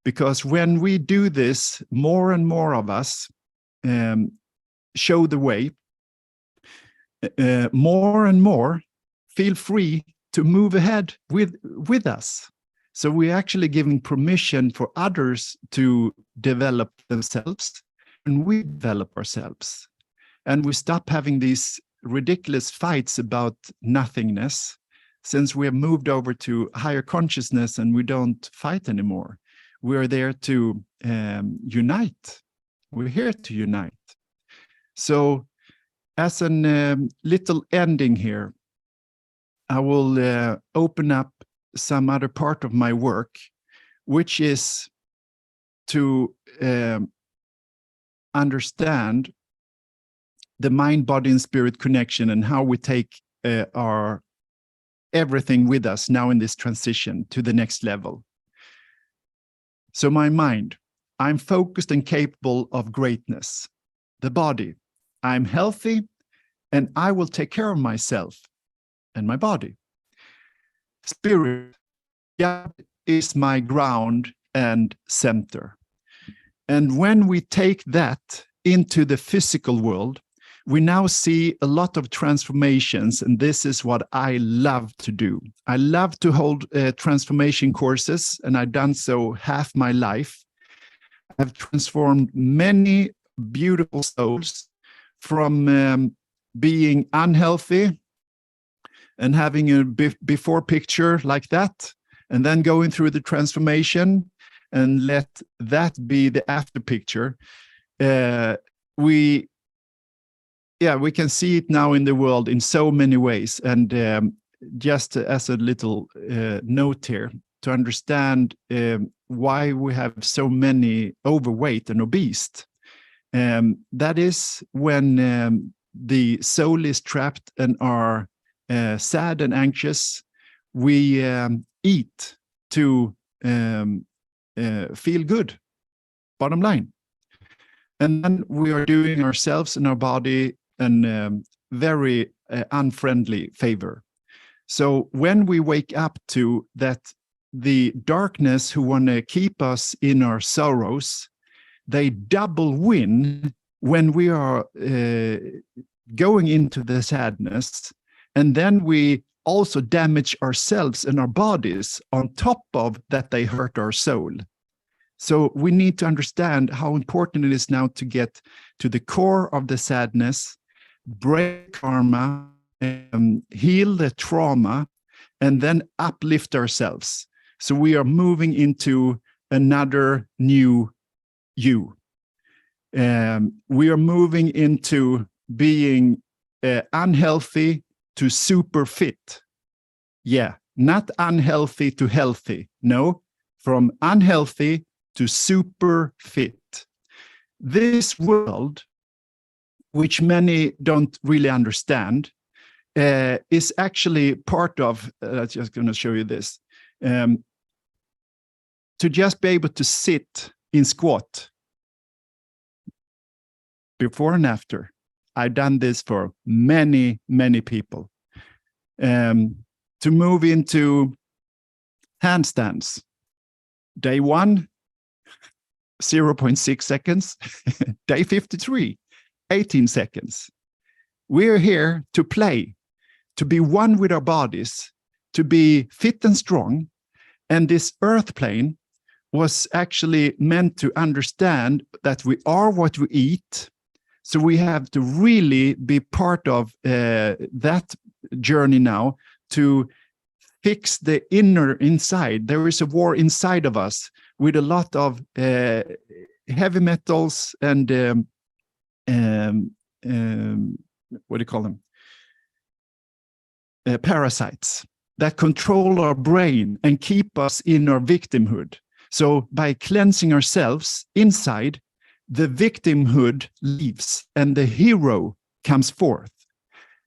Because when we do this, more and more of us show the way, more and more feel free to move ahead with us. So we're actually giving permission for others to develop themselves, and we develop ourselves. And we stop having these ridiculous fights about nothingness, since we have moved over to higher consciousness and we don't fight anymore. We are there to unite. We're here to unite. So as a little ending here, I will open up some other part of my work, which is to understand the mind, body, and spirit connection, and how we take our everything with us now in this transition to the next level. So my mind, I'm focused and capable of greatness. The body, I'm healthy and I will take care of myself and my body. Spirit, God is my ground and center. And when we take that into the physical world, we now see a lot of transformations, and this is what I love to do. I love to hold transformation courses, and I've done so half my life. I've transformed many beautiful souls from being unhealthy and having a before picture like that, and then going through the transformation and let that be the after picture. We can see it now in the world in so many ways. And just as a little note here, to understand why we have so many overweight and obese, that is when the soul is trapped and are sad and anxious. We eat to feel good, bottom line. And then we are doing ourselves and our body a very unfriendly favor. So when we wake up to that, the darkness who want to keep us in our sorrows, they double win when we are going into the sadness. And then we also damage ourselves and our bodies on top of that they hurt our soul. So we need to understand how important it is now to get to the core of the sadness, break karma, heal the trauma, and then uplift ourselves. So we are moving into another new you. We are moving into being unhealthy to super fit. Yeah, not unhealthy to healthy. No, from unhealthy to super fit. This world, which many don't really understand, is actually part of, I'm just going to show you this, to just be able to sit in squat. Before and after. I've done this for many, many people. To move into handstands. Day 1, 0.6 seconds. Day 53, 18 seconds. We're here to play, to be one with our bodies, to be fit and strong. And this earth plane was actually meant to understand that we are what we eat. So we have to really be part of that journey now to fix the inner inside. There is a war inside of us with a lot of heavy metals and what do you call them? Parasites that control our brain and keep us in our victimhood. So by cleansing ourselves inside, the victimhood leaves and the hero comes forth.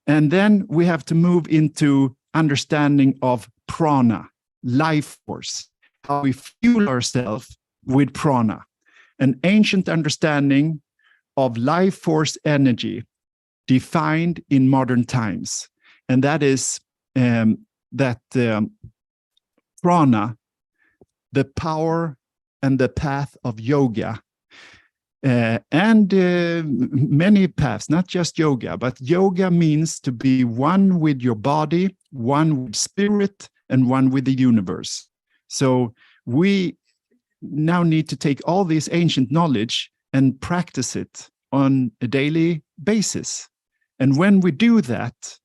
And then we have to move into understanding of prana, life force, how we fuel ourselves with prana, an ancient understanding of life force energy defined in modern times. And that is prana, the power and the path of yoga, and many paths, not just yoga, but yoga means to be one with your body, one with spirit, and one with the universe. So we now need to take all this ancient knowledge and practice it on a daily basis. And when we do that,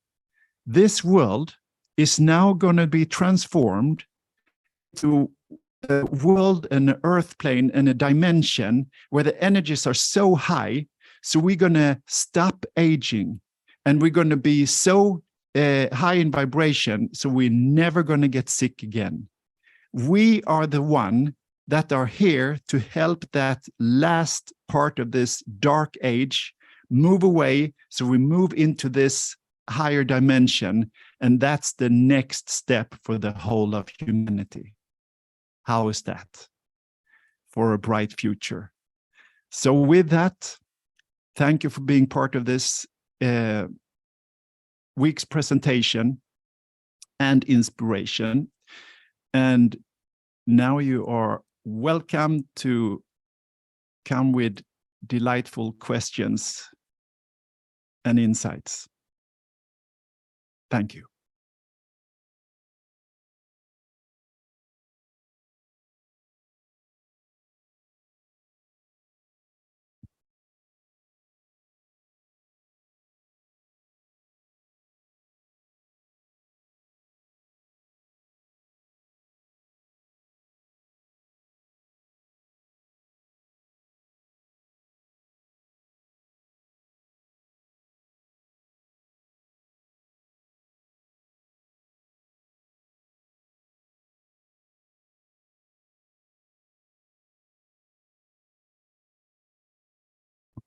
this world is now going to be transformed to a world and an earth plane and a dimension where the energies are so high, so we're going to stop aging and we're going to be so high in vibration, so we're never going to get sick again. We are the one that are here to help that last part of this dark age move away, so we move into this higher dimension, and that's the next step for the whole of humanity. How is that for a bright future? So with that, thank you for being part of this week's presentation and inspiration. And now you are welcome to come with delightful questions and insights. Thank you.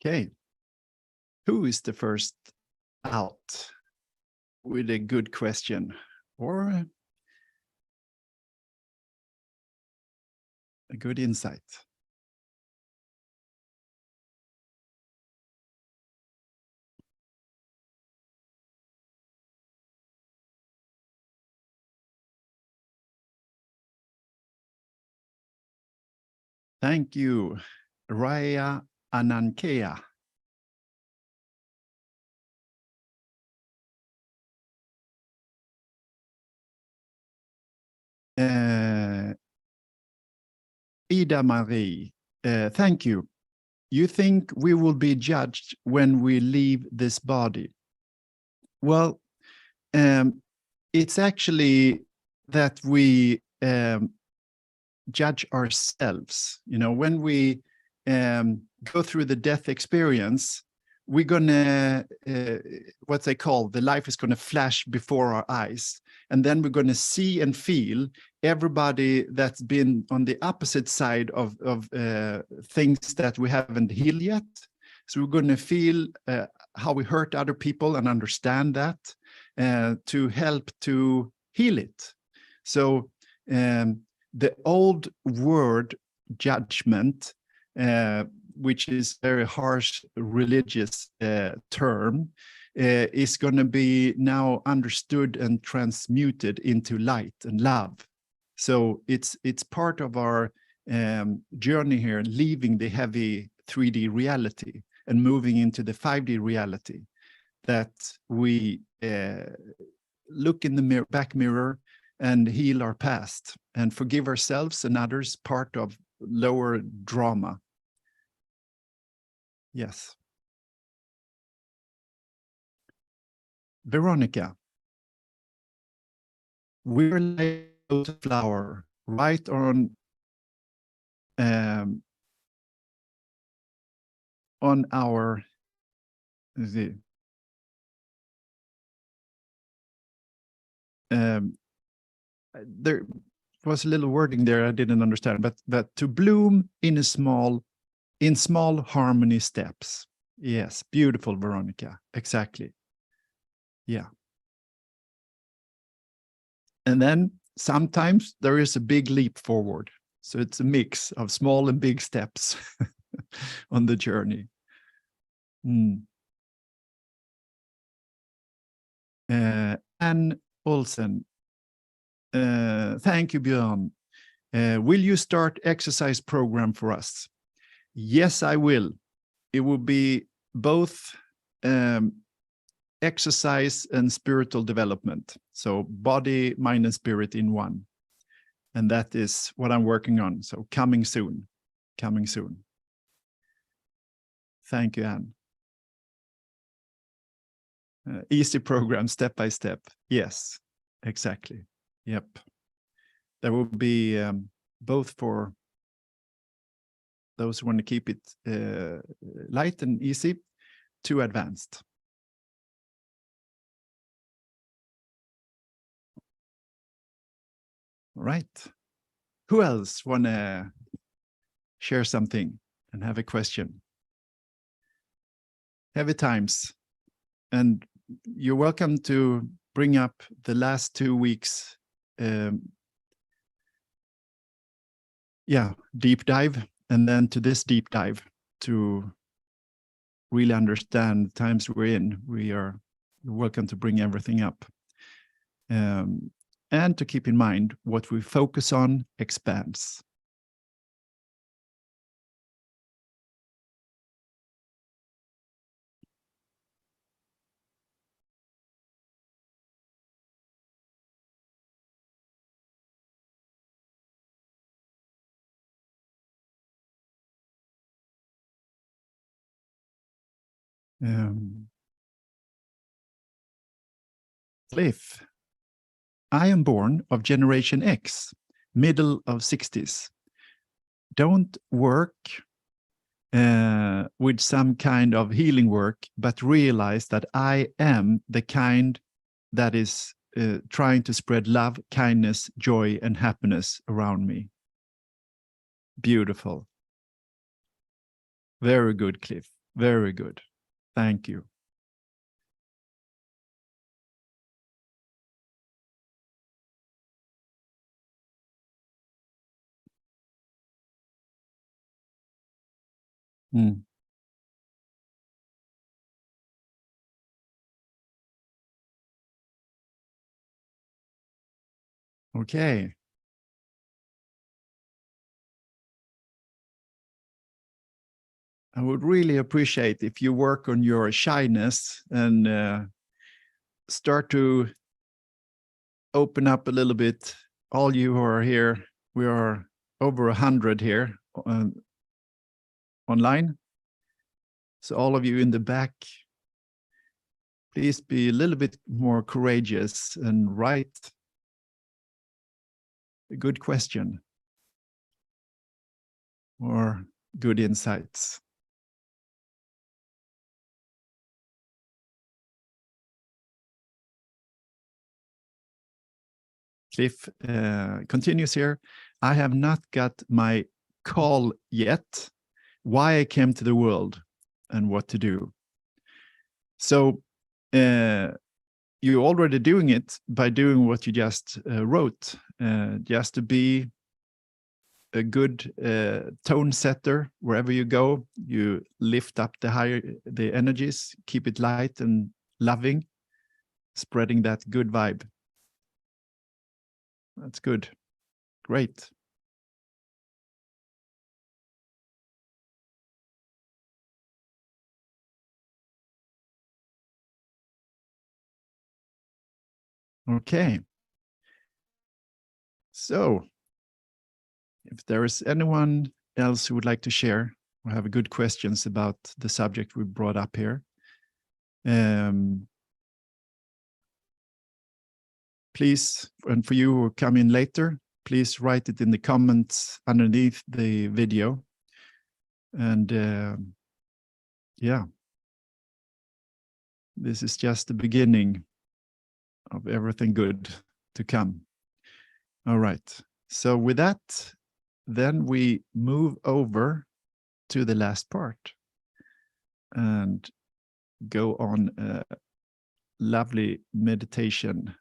Okay, who is the first out with a good question or a good insight? Thank you, Raya Anankea. Ida Marie, thank you. You think we will be judged when we leave this body? Well, it's actually that we judge ourselves. You know, when we go through the death experience, we're gonna, what they call, the life is gonna flash before our eyes. And then we're gonna see and feel everybody that's been on the opposite side of things that we haven't healed yet. So we're gonna feel how we hurt other people and understand that to help to heal it. So the old word judgment which is a very harsh religious term, is going to be now understood and transmuted into light and love. So it's part of our journey here, leaving the heavy 3D reality and moving into the 5D reality, that we look in the back mirror and heal our past and forgive ourselves and others, part of lower drama. Yes. Veronica, we're like a flower right on our there was a little wording there I didn't understand, but to bloom in small harmony steps. Yes, beautiful, Veronica. Exactly. Yeah. And then sometimes there is a big leap forward. So it's a mix of small and big steps on the journey. Ann Olsen, thank you, Björn. Will you start exercise program for us? Yes, I will. It will be both exercise and spiritual development. So body, mind, and spirit in one. And that is what I'm working on. So coming soon, coming soon. Thank you, Anne. Easy program, step by step. Yes, exactly. Yep. There will be both for those who want to keep it light and easy to advanced. All right. Who else want to share something and have a question? Heavy times. And you're welcome to bring up the last 2 weeks. Deep dive, and then to this deep dive to really understand the times we're in. You're welcome to bring everything up. And to keep in mind, what we focus on expands. Cliff, I am born of Generation X, middle of 60s. Don't work with some kind of healing work, but realize that I am the kind that is trying to spread love, kindness, joy, and happiness around me. Beautiful. Very good, Cliff. Very good. Thank you. Okay. I would really appreciate if you work on your shyness and start to open up a little bit. All you who are here, we are over 100 here online. So all of you in the back, please be a little bit more courageous and write a good question or good insights. Cliff continues here. I have not got my call yet, why I came to the world and what to do. So you're already doing it by doing what you just wrote, just to be a good tone setter wherever you go. You lift up the energies, keep it light and loving, spreading that good vibe. That's good. Great. Okay. So if there is anyone else who would like to share or have good questions about the subject we brought up here, please, and for you who come in later, please write it in the comments underneath the video. And yeah, this is just the beginning of everything good to come. All right. So with that, then we move over to the last part and go on a lovely meditation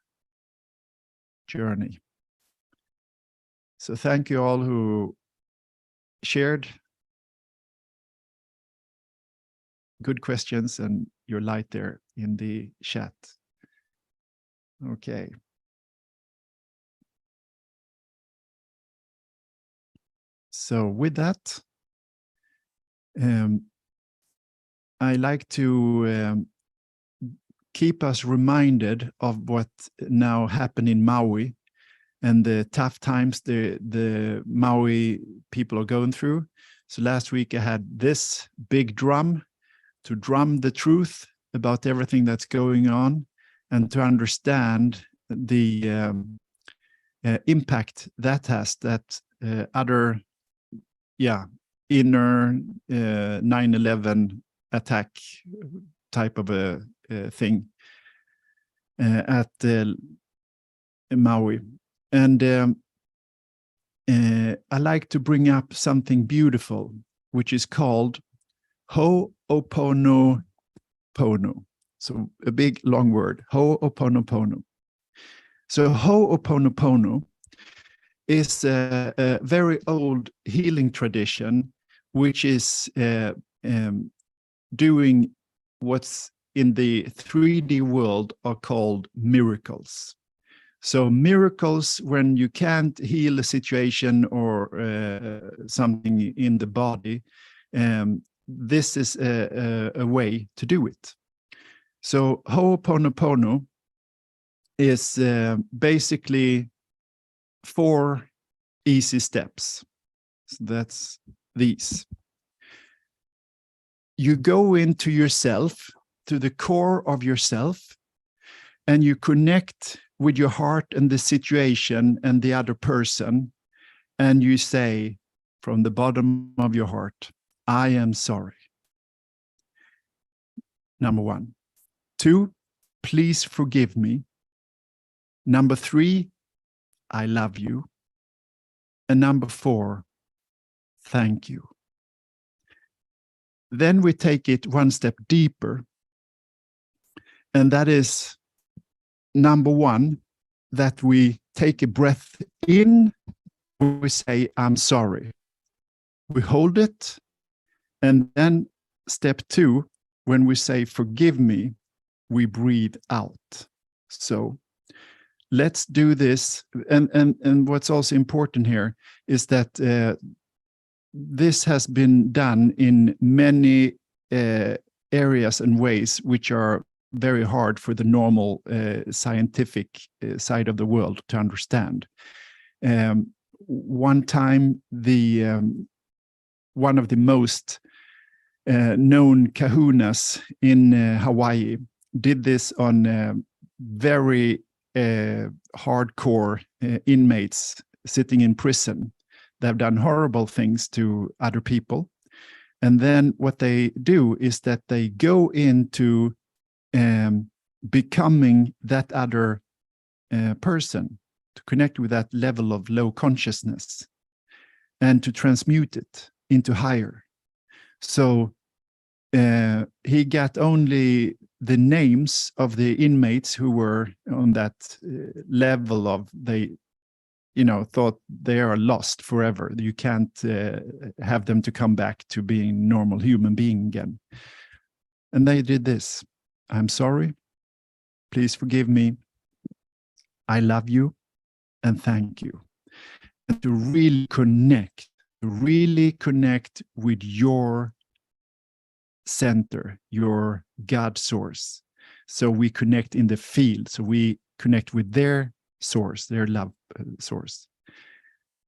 journey. So thank you all who shared good questions and your light there in the chat. Okay. So with that, I like to keep us reminded of what now happened in Maui and the tough times the Maui people are going through. So last week I had this big drum to drum the truth about everything that's going on and to understand the impact that has, that other, inner 9/11 attack type of a thing at Maui. And I like to bring up something beautiful, which is called Ho'oponopono. So a big long word, Ho'oponopono. So Ho'oponopono is a very old healing tradition, which is doing what's in the 3D world are called miracles. So miracles, when you can't heal a situation or something in the body, this is a way to do it. So Ho'oponopono is basically 4 easy steps. So that's these. You go into yourself, to the core of yourself, and you connect with your heart and the situation and the other person, and you say from the bottom of your heart, I am sorry. Number 1. 2, please forgive me. Number 3, I love you. And number 4, thank you. Then we take it one step deeper. And that is number 1, that we take a breath in, we say, I'm sorry. We hold it. And then step 2, when we say, forgive me, we breathe out. So let's do this. And what's also important here is that this has been done in many areas and ways which are very hard for the normal scientific side of the world to understand. One time, one of the most known kahunas in Hawaii did this on very hardcore inmates sitting in prison. They've done horrible things to other people. And then what they do is that they go into becoming that other person, to connect with that level of low consciousness and to transmute it into higher. So he got only the names of the inmates who were on that level of thought they are lost forever. You can't have them to come back to being normal human being again. And they did this. I'm sorry. Please forgive me. I love you and thank you. And to really connect with your center, your God source. So we connect in the field. So we connect with their source, their love source.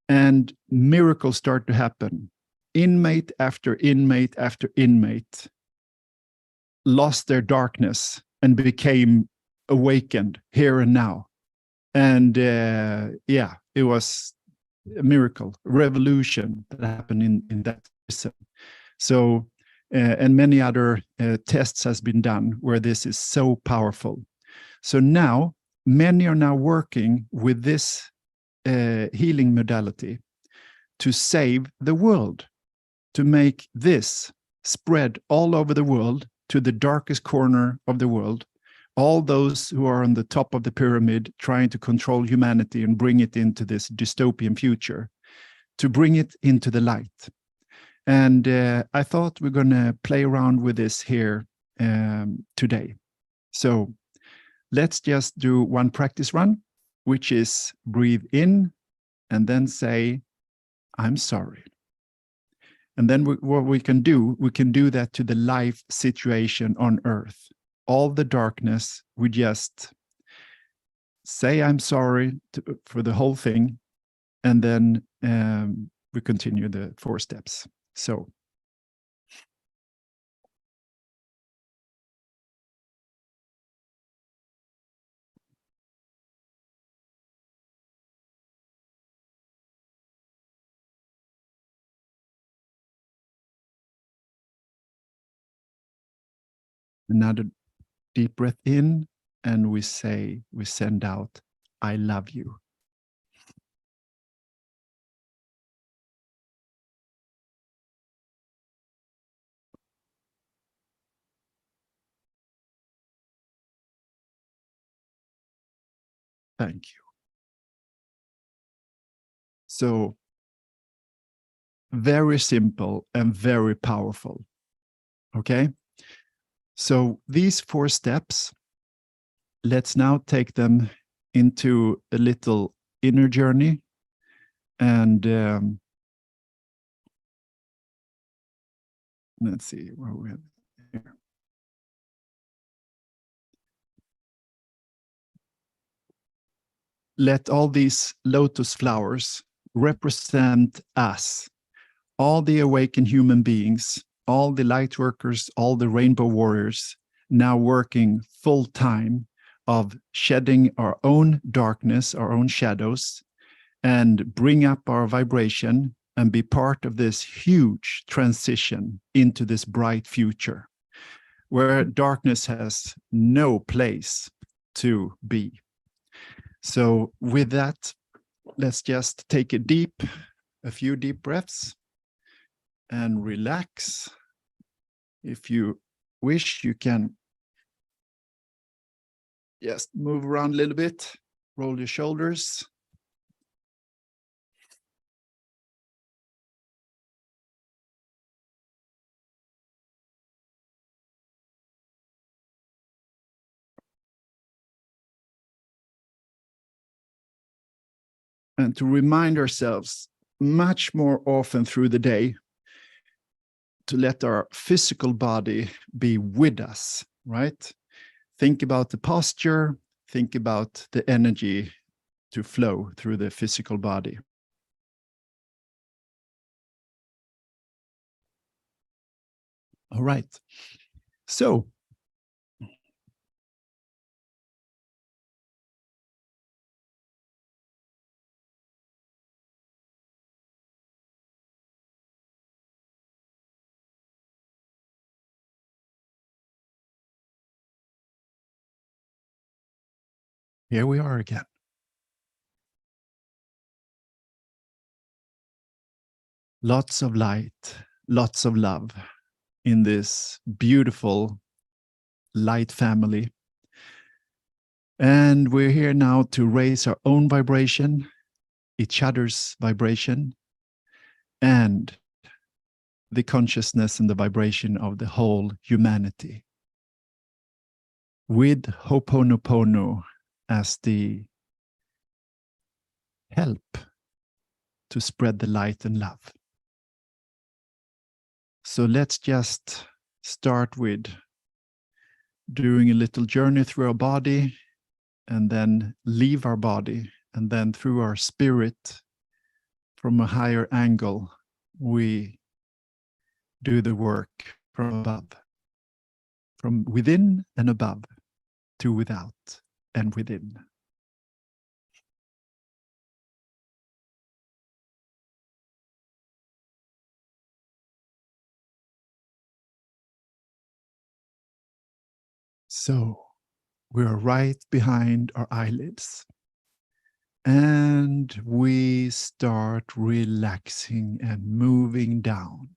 And miracles start to happen. Inmate after inmate after inmate lost their darkness and became awakened here and now. And it was a miracle, a revolution that happened in that prison. So, and many other tests has been done where this is so powerful. So now, many are now working with this healing modality to save the world, to make this spread all over the world to the darkest corner of the world. All those who are on the top of the pyramid trying to control humanity and bring it into this dystopian future, to bring it into the light. And I thought we're going to play around with this here today. So let's just do one practice run, which is breathe in and then say, I'm sorry. And then what we can do that to the life situation on earth. All the darkness, we just say, I'm sorry for the whole thing. And then we continue the 4 steps. So. Another deep breath in, and we send out, I love you. Thank you. So, very simple and very powerful. Okay? So these 4 steps, let's now take them into a little inner journey. And let's see where we are here. Let all these lotus flowers represent us, all the awakened human beings, all the light workers, all the rainbow warriors, now working full time of shedding our own darkness, our own shadows, and bring up our vibration and be part of this huge transition into this bright future where darkness has no place to be. So with that, let's just take a few deep breaths and relax. If you wish, you can just move around a little bit, roll your shoulders. And to remind ourselves much more often through the day to let our physical body be with us, right? Think about the posture, think about the energy to flow through the physical body. All right. So here we are again. Lots of light, lots of love in this beautiful light family. And we're here now to raise our own vibration each other's vibration, and the consciousness and the vibration of the whole humanity. With Ho'oponopono as the help to spread the light and love. So let's just start with doing a little journey through our body, and then leave our body, and then through our spirit, from a higher angle, we do the work from above, from within and above to without and within. So we are right behind our eyelids, and we start relaxing and moving down,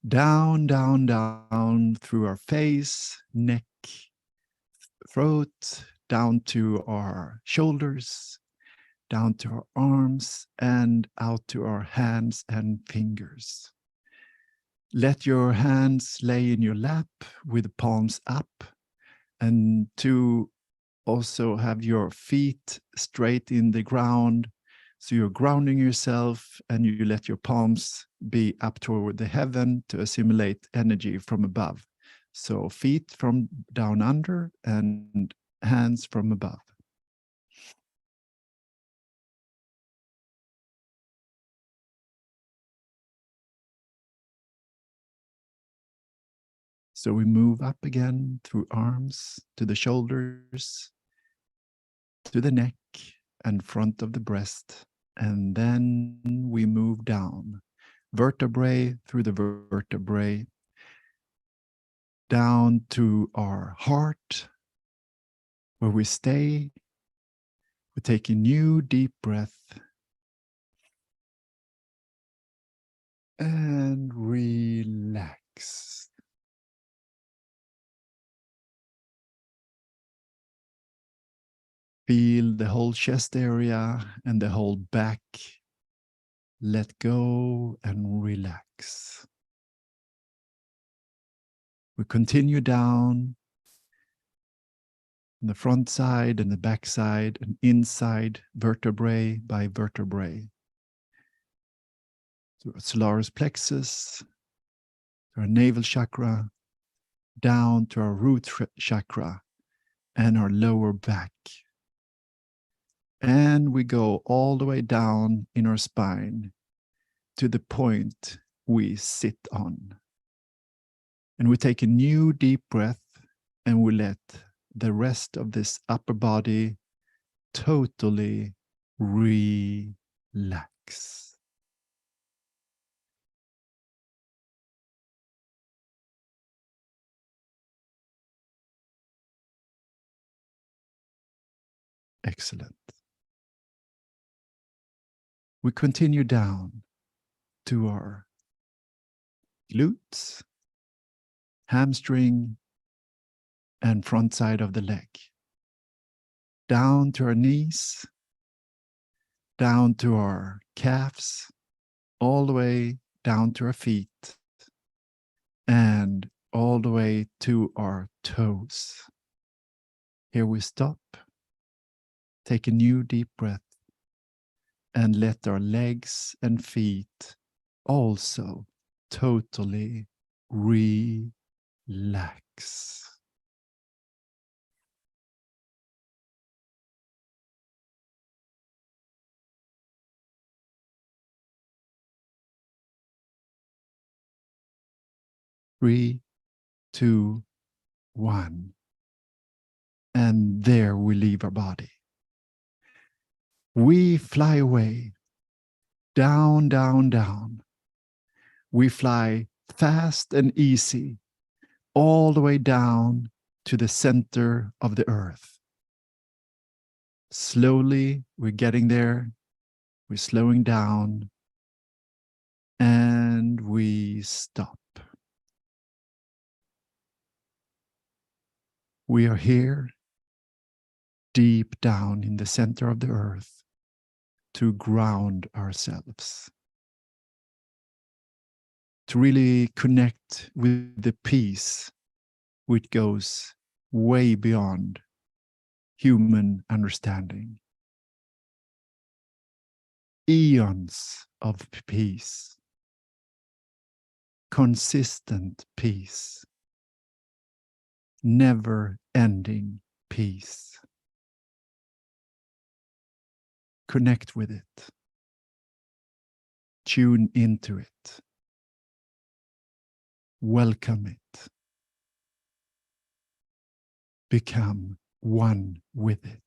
down, down, down through our face, neck, throat, down to our shoulders, down to our arms, and out to our hands and fingers. Let your hands lay in your lap with the palms up, and to also have your feet straight in the ground. So you're grounding yourself, and you let your palms be up toward the heaven to assimilate energy from above. So feet from down under and hands from above. So we move up again through arms to the shoulders, to the neck and front of the breast. And then we move down, vertebrae through the vertebrae, down to our heart, where we stay. We take a new deep breath and relax. Feel the whole chest area and the whole back. Let go and relax. We continue down on the front side and the back side and inside, vertebrae by vertebrae. To our solar plexus, to our navel chakra, down to our root chakra and our lower back. And we go all the way down in our spine to the point we sit on. And we take a new deep breath, and we let the rest of this upper body totally relax. 'Excellent. We continue down to our glutes, hamstring, and front side of the leg. Down to our knees, down to our calves, all the way down to our feet, and all the way to our toes. Here we stop, take a new deep breath, and let our legs and feet also totally relax. Three, two, one. And there we leave our body. We fly away, down, down, down. We fly fast and easy, all the way down to the center of the earth. Slowly, we're getting there. We're slowing down, and we stop. We are here, deep down in the center of the earth, to ground ourselves, to really connect with the peace which goes way beyond human understanding. Eons of peace, consistent peace, never-ending peace. Connect with it. Tune into it. Welcome it. Become one with it.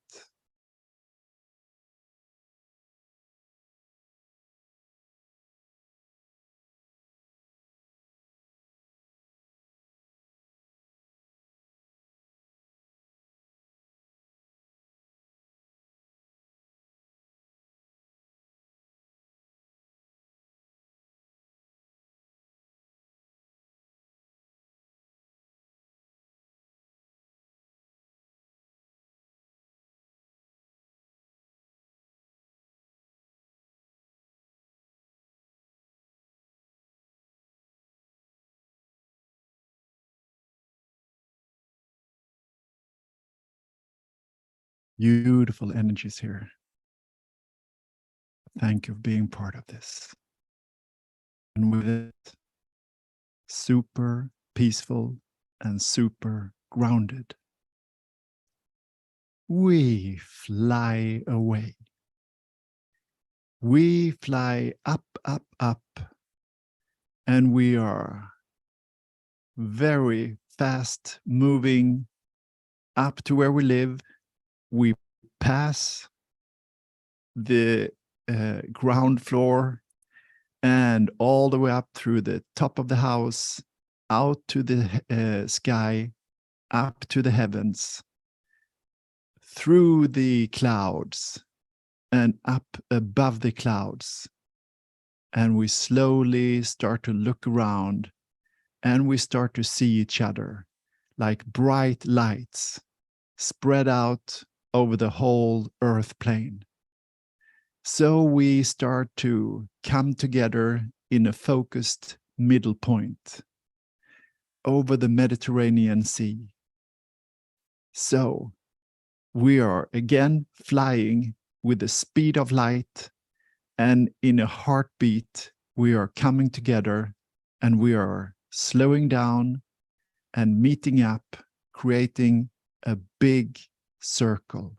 Beautiful energies here. Thank you for being part of this. And with it, super peaceful and super grounded, we fly away. We fly up, up, up, and we are very fast moving up to where we live. We pass the ground floor and all the way up through the top of the house, out to the sky, up to the heavens, through the clouds and up above the clouds. And we slowly start to look around and we start to see each other like bright lights spread out over the whole earth plane. So we start to come together in a focused middle point over the Mediterranean Sea. So we are again flying with the speed of light, and in a heartbeat, we are coming together and we are slowing down and meeting up, creating a big circle.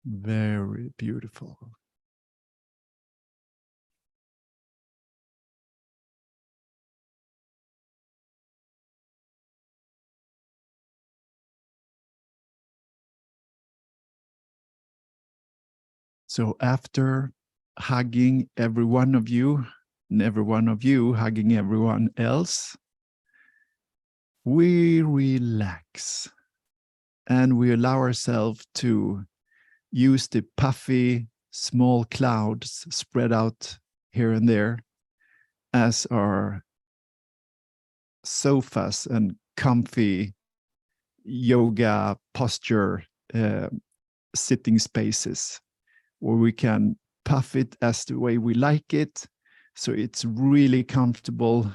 Very beautiful. So after hugging every one of you, and every one of you hugging everyone else, we relax and we allow ourselves to use the puffy small clouds spread out here and there as our sofas and comfy yoga posture sitting spaces, where we can puff it as the way we like it, so it's really comfortable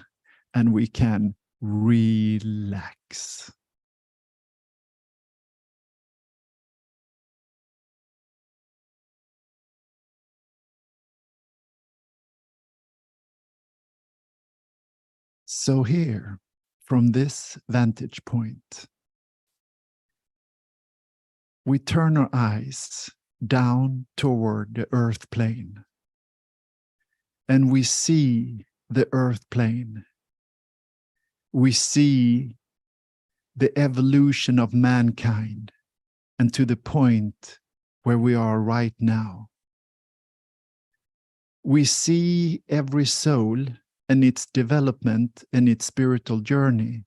and we can relax. So here, from this vantage point, we turn our eyes down toward the earth plane, and we see the earth plane. We see the evolution of mankind, and to the point where we are right now. We see every soul and its development and its spiritual journey,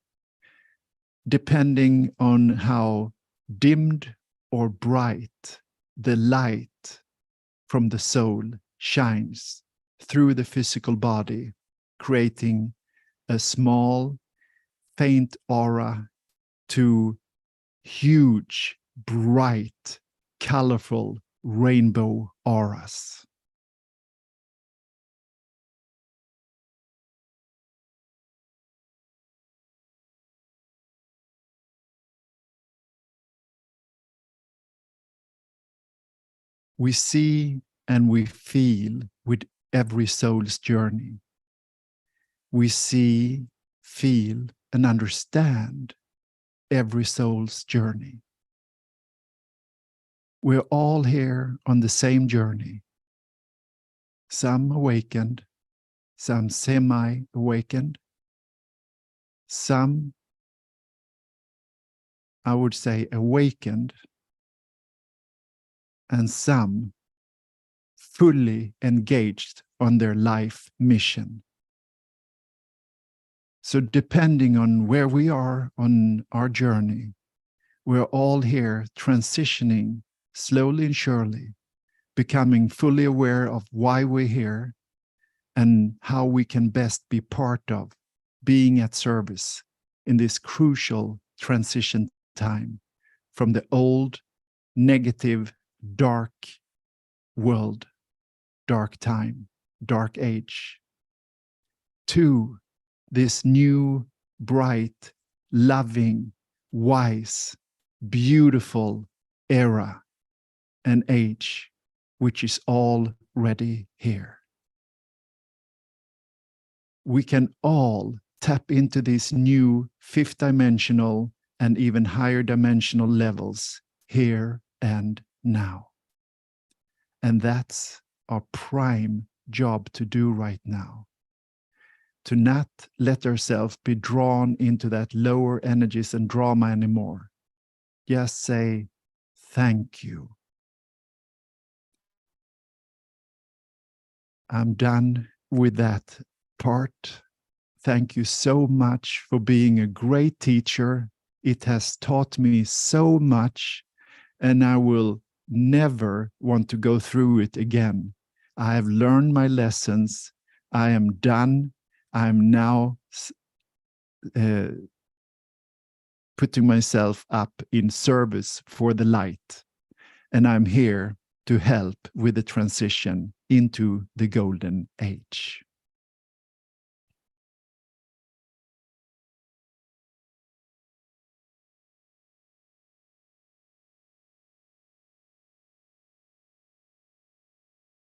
depending on how dimmed or bright the light from the soul shines through the physical body, creating a small, faint aura to huge bright, colorful rainbow auras. We see and we feel with every soul's journey. We see, feel, and understand every soul's journey. We're all here on the same journey. Some awakened, some semi-awakened, some, I would say, awakened, and some fully engaged on their life mission. So depending on where we are on our journey, we're all here transitioning slowly and surely, becoming fully aware of why we're here and how we can best be part of being at service in this crucial transition time from the old, negative, dark world, dark time, dark age, to this new, bright, loving, wise, beautiful era and age, which is already here. We can all tap into these new fifth dimensional and even higher dimensional levels here and now. And that's our prime job to do right now. To not let ourselves be drawn into that lower energies and drama anymore. Just say, thank you. I'm done with that part. Thank you so much for being a great teacher. It has taught me so much, and I will never want to go through it again. I have learned my lessons. I am done. I'm now putting myself up in service for the light. And I'm here to help with the transition into the golden age.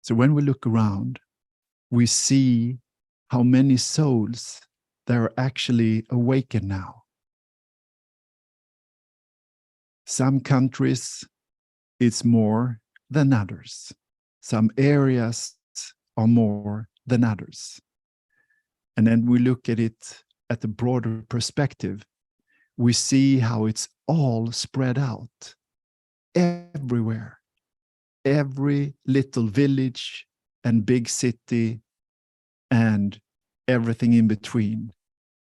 So when we look around, we see how many souls that are actually awakened now. Some countries, it's more than others. Some areas are more than others. And then we look at it at the broader perspective. We see how it's all spread out everywhere. Every little village and big city and everything in between,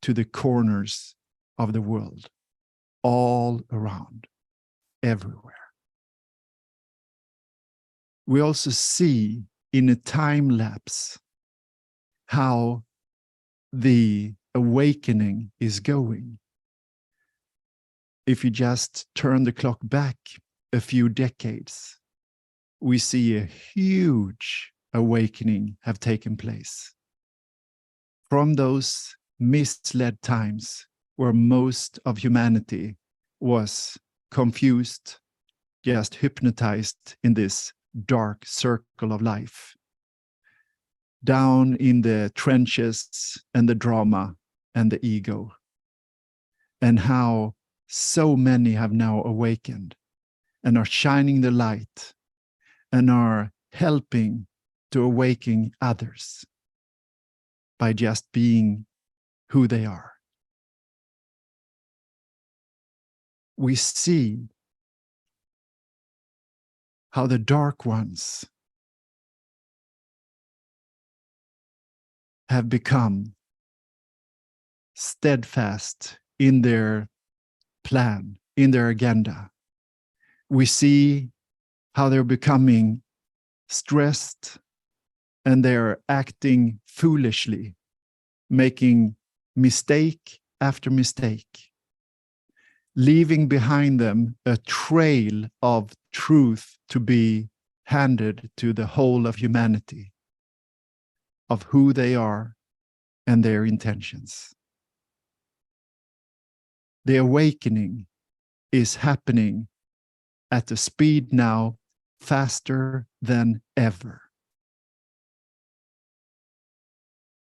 to the corners of the world, all around, everywhere. We also see in a time lapse how the awakening is going. If you just turn the clock back a few decades, we see a huge awakening have taken place. From those misled times where most of humanity was confused, just hypnotized in this dark circle of life, down in the trenches and the drama and the ego, and how so many have now awakened and are shining the light and are helping to awaken others by just being who they are. We see how the dark ones have become steadfast in their plan, in their agenda. We see how they're becoming stressed and they're acting foolishly, making mistake after mistake. leaving behind them a trail of truth to be handed to the whole of humanity, of who they are and their intentions. The awakening is happening at a speed now faster than ever.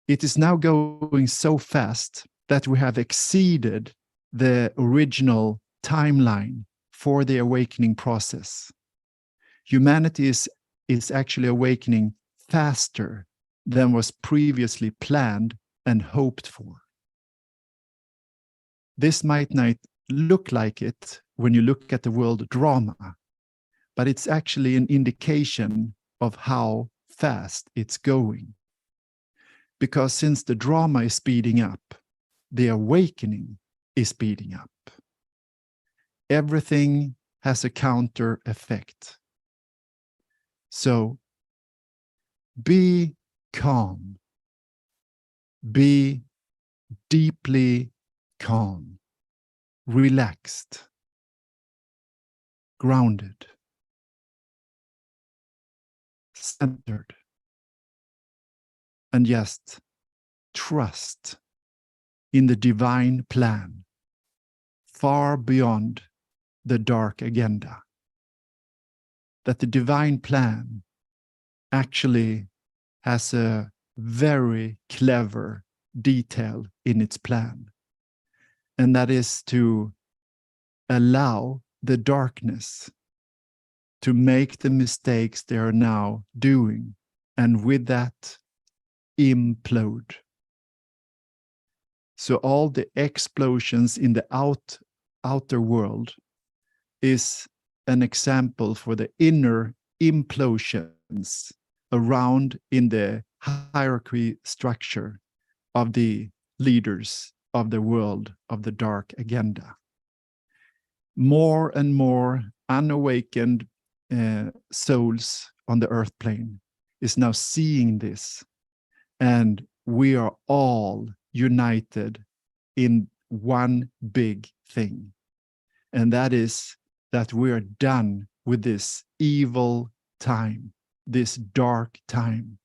It is now going so fast that we have exceeded the original timeline for the awakening process. Humanity is actually awakening faster than was previously planned and hoped for. This might not look like it when you look at the world drama, but it's actually an indication of how fast it's going. Because since the drama is speeding up, the awakening is speeding up. Everything has a counter effect. So be calm. Be deeply calm, relaxed, grounded, centered, and just trust in the divine plan, far beyond the dark agenda. That the divine plan actually has a very clever detail in its plan, and that is to allow the darkness to make the mistakes they are now doing, and with that, implode. So all the explosions in the outer world is an example for the inner implosions around in the hierarchy structure of the leaders of the world of the dark agenda. More and more unawakened souls on the earth plane is now seeing this, and we are all united in one big thing, and that is that we are done with this evil time, this dark time,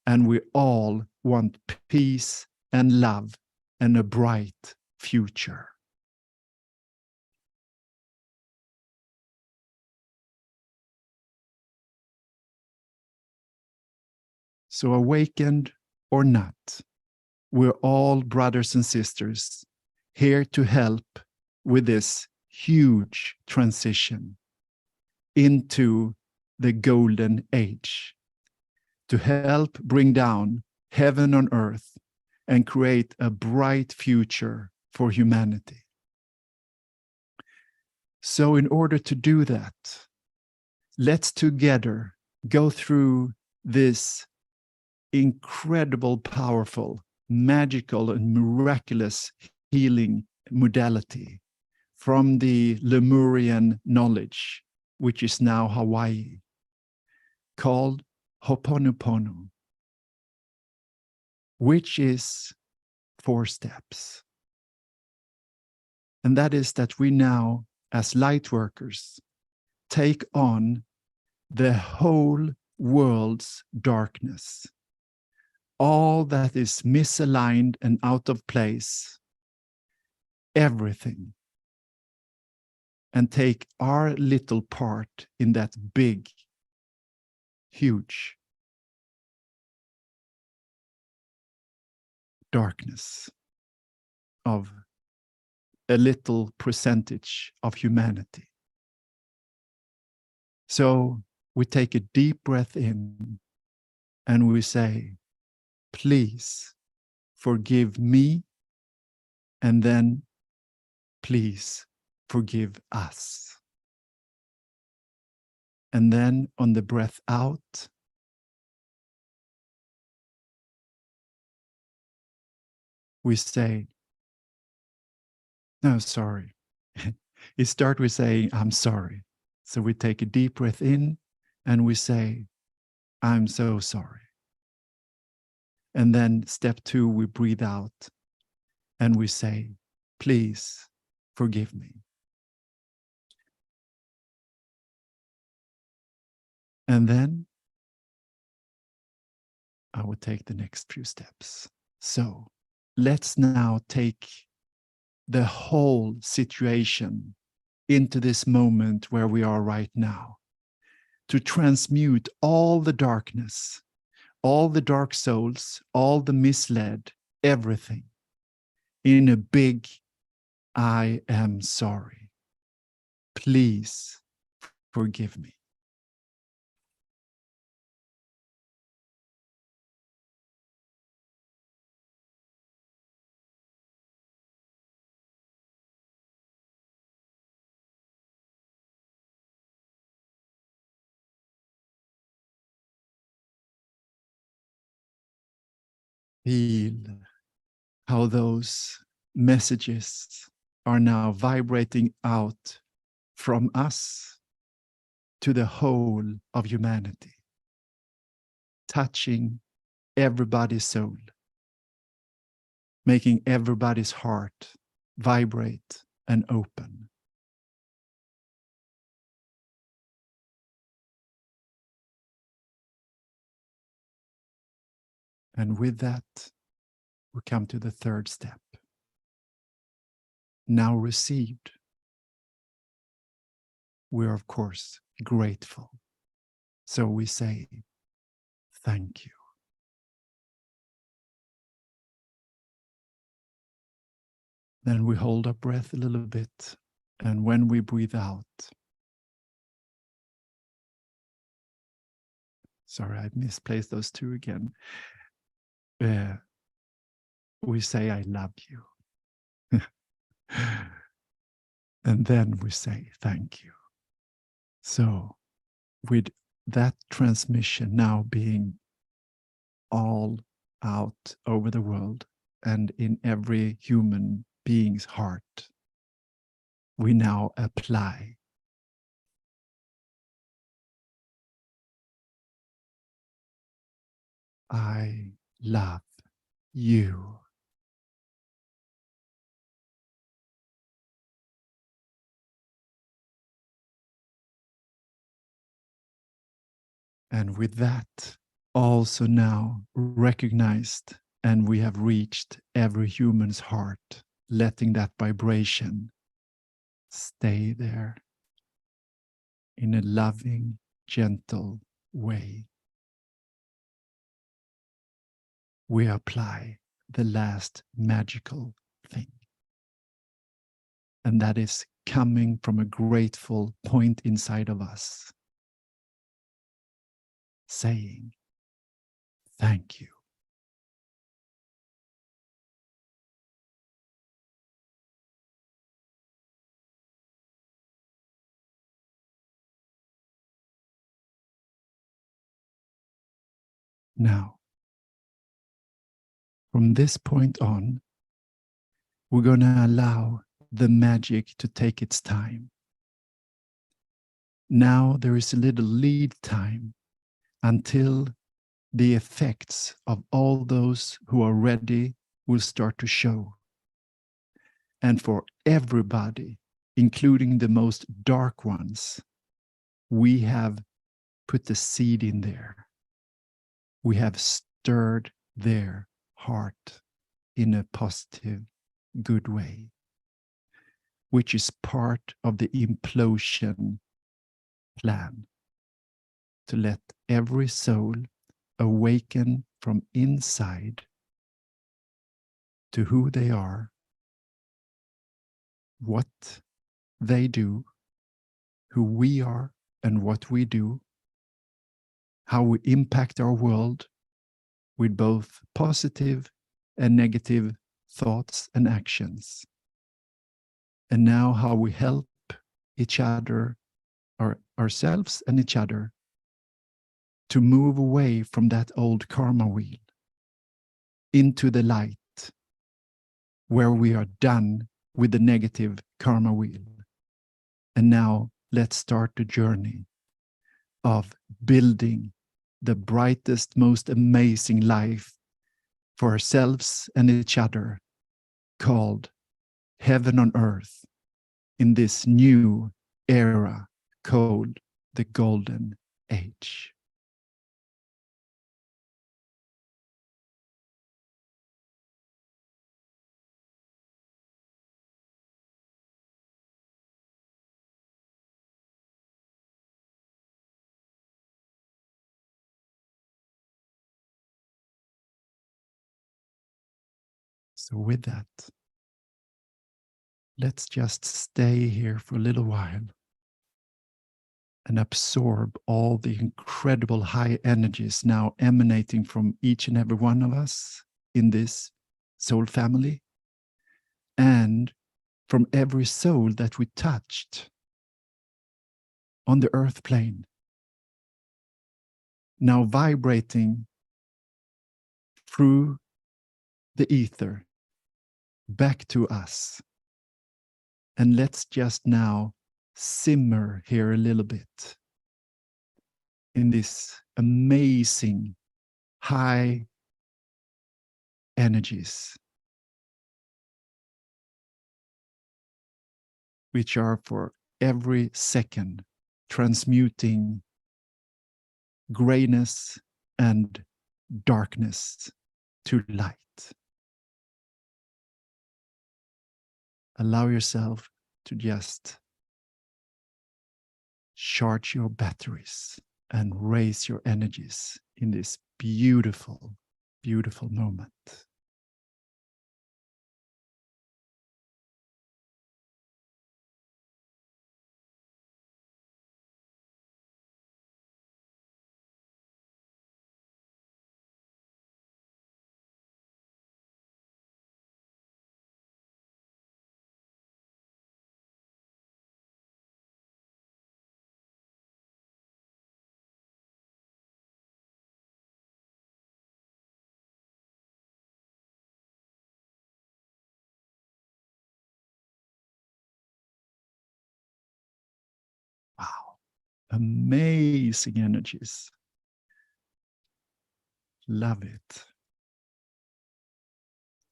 and we all want peace and love and a bright future. So awakened or not, we're all brothers and sisters here to help with this huge transition into the golden age, to help bring down heaven on earth and create a bright future for humanity. So in order to do that, let's together go through this incredible, powerful, magical, and miraculous healing modality from the Lemurian knowledge, which is now Hawaii, called Ho'oponopono, which is 4 steps. And that is that we now, as light workers, take on the whole world's darkness, all that is misaligned and out of place, everything, and take our little part in that big, huge darkness of a little percentage of humanity. So we take a deep breath in and we say, please forgive me, and then please forgive us. And then on the breath out, we say, no, sorry. It starts with saying, I'm sorry. So we take a deep breath in and we say, I'm so sorry. And then step 2, we breathe out and we say, please forgive me. And then I will take the next few steps. So let's now take the whole situation into this moment where we are right now, to transmute all the darkness, all the dark souls, all the misled, everything in a big I am sorry. Please forgive me. Feel how those messages are now vibrating out from us to the whole of humanity, touching everybody's soul, making everybody's heart vibrate and open. And with that, we come to the third step. Now received, we're of course grateful. So we say, thank you. Then we hold our breath a little bit. And when we breathe out, sorry, I misplaced those two again. We say, I love you. And then we say, thank you. So with that transmission now being all out over the world and in every human being's heart, we now apply. I love you. And with that, also now recognized, and we have reached every human's heart, letting that vibration stay there in a loving, gentle way. We apply the last magical thing. And that is coming from a grateful point inside of us, saying, thank you. Now, from this point on, we're going to allow the magic to take its time. Now there is a little lead time until the effects of all those who are ready will start to show. And for everybody, including the most dark ones, we have put the seed in there. We have stirred their heart in a positive, good way, which is part of the implosion plan, to let every soul awaken from inside to who they are, what they do, who we are and what we do, how we impact our world with both positive and negative thoughts and actions. And now how we help each other, or ourselves and each other, to move away from that old karma wheel into the light, where we are done with the negative karma wheel. And now let's start the journey of building the brightest, most amazing life for ourselves and each other, called heaven on earth, in this new era called the golden age. So with that, let's just stay here for a little while and absorb all the incredible high energies now emanating from each and every one of us in this soul family, and from every soul that we touched on the earth plane, now vibrating through the ether back to us. And let's just now simmer here a little bit in this amazing high energies, which are for every second transmuting grayness and darkness to light. Allow yourself to just charge your batteries and raise your energies in this beautiful, beautiful moment. Wow, amazing energies. Love it.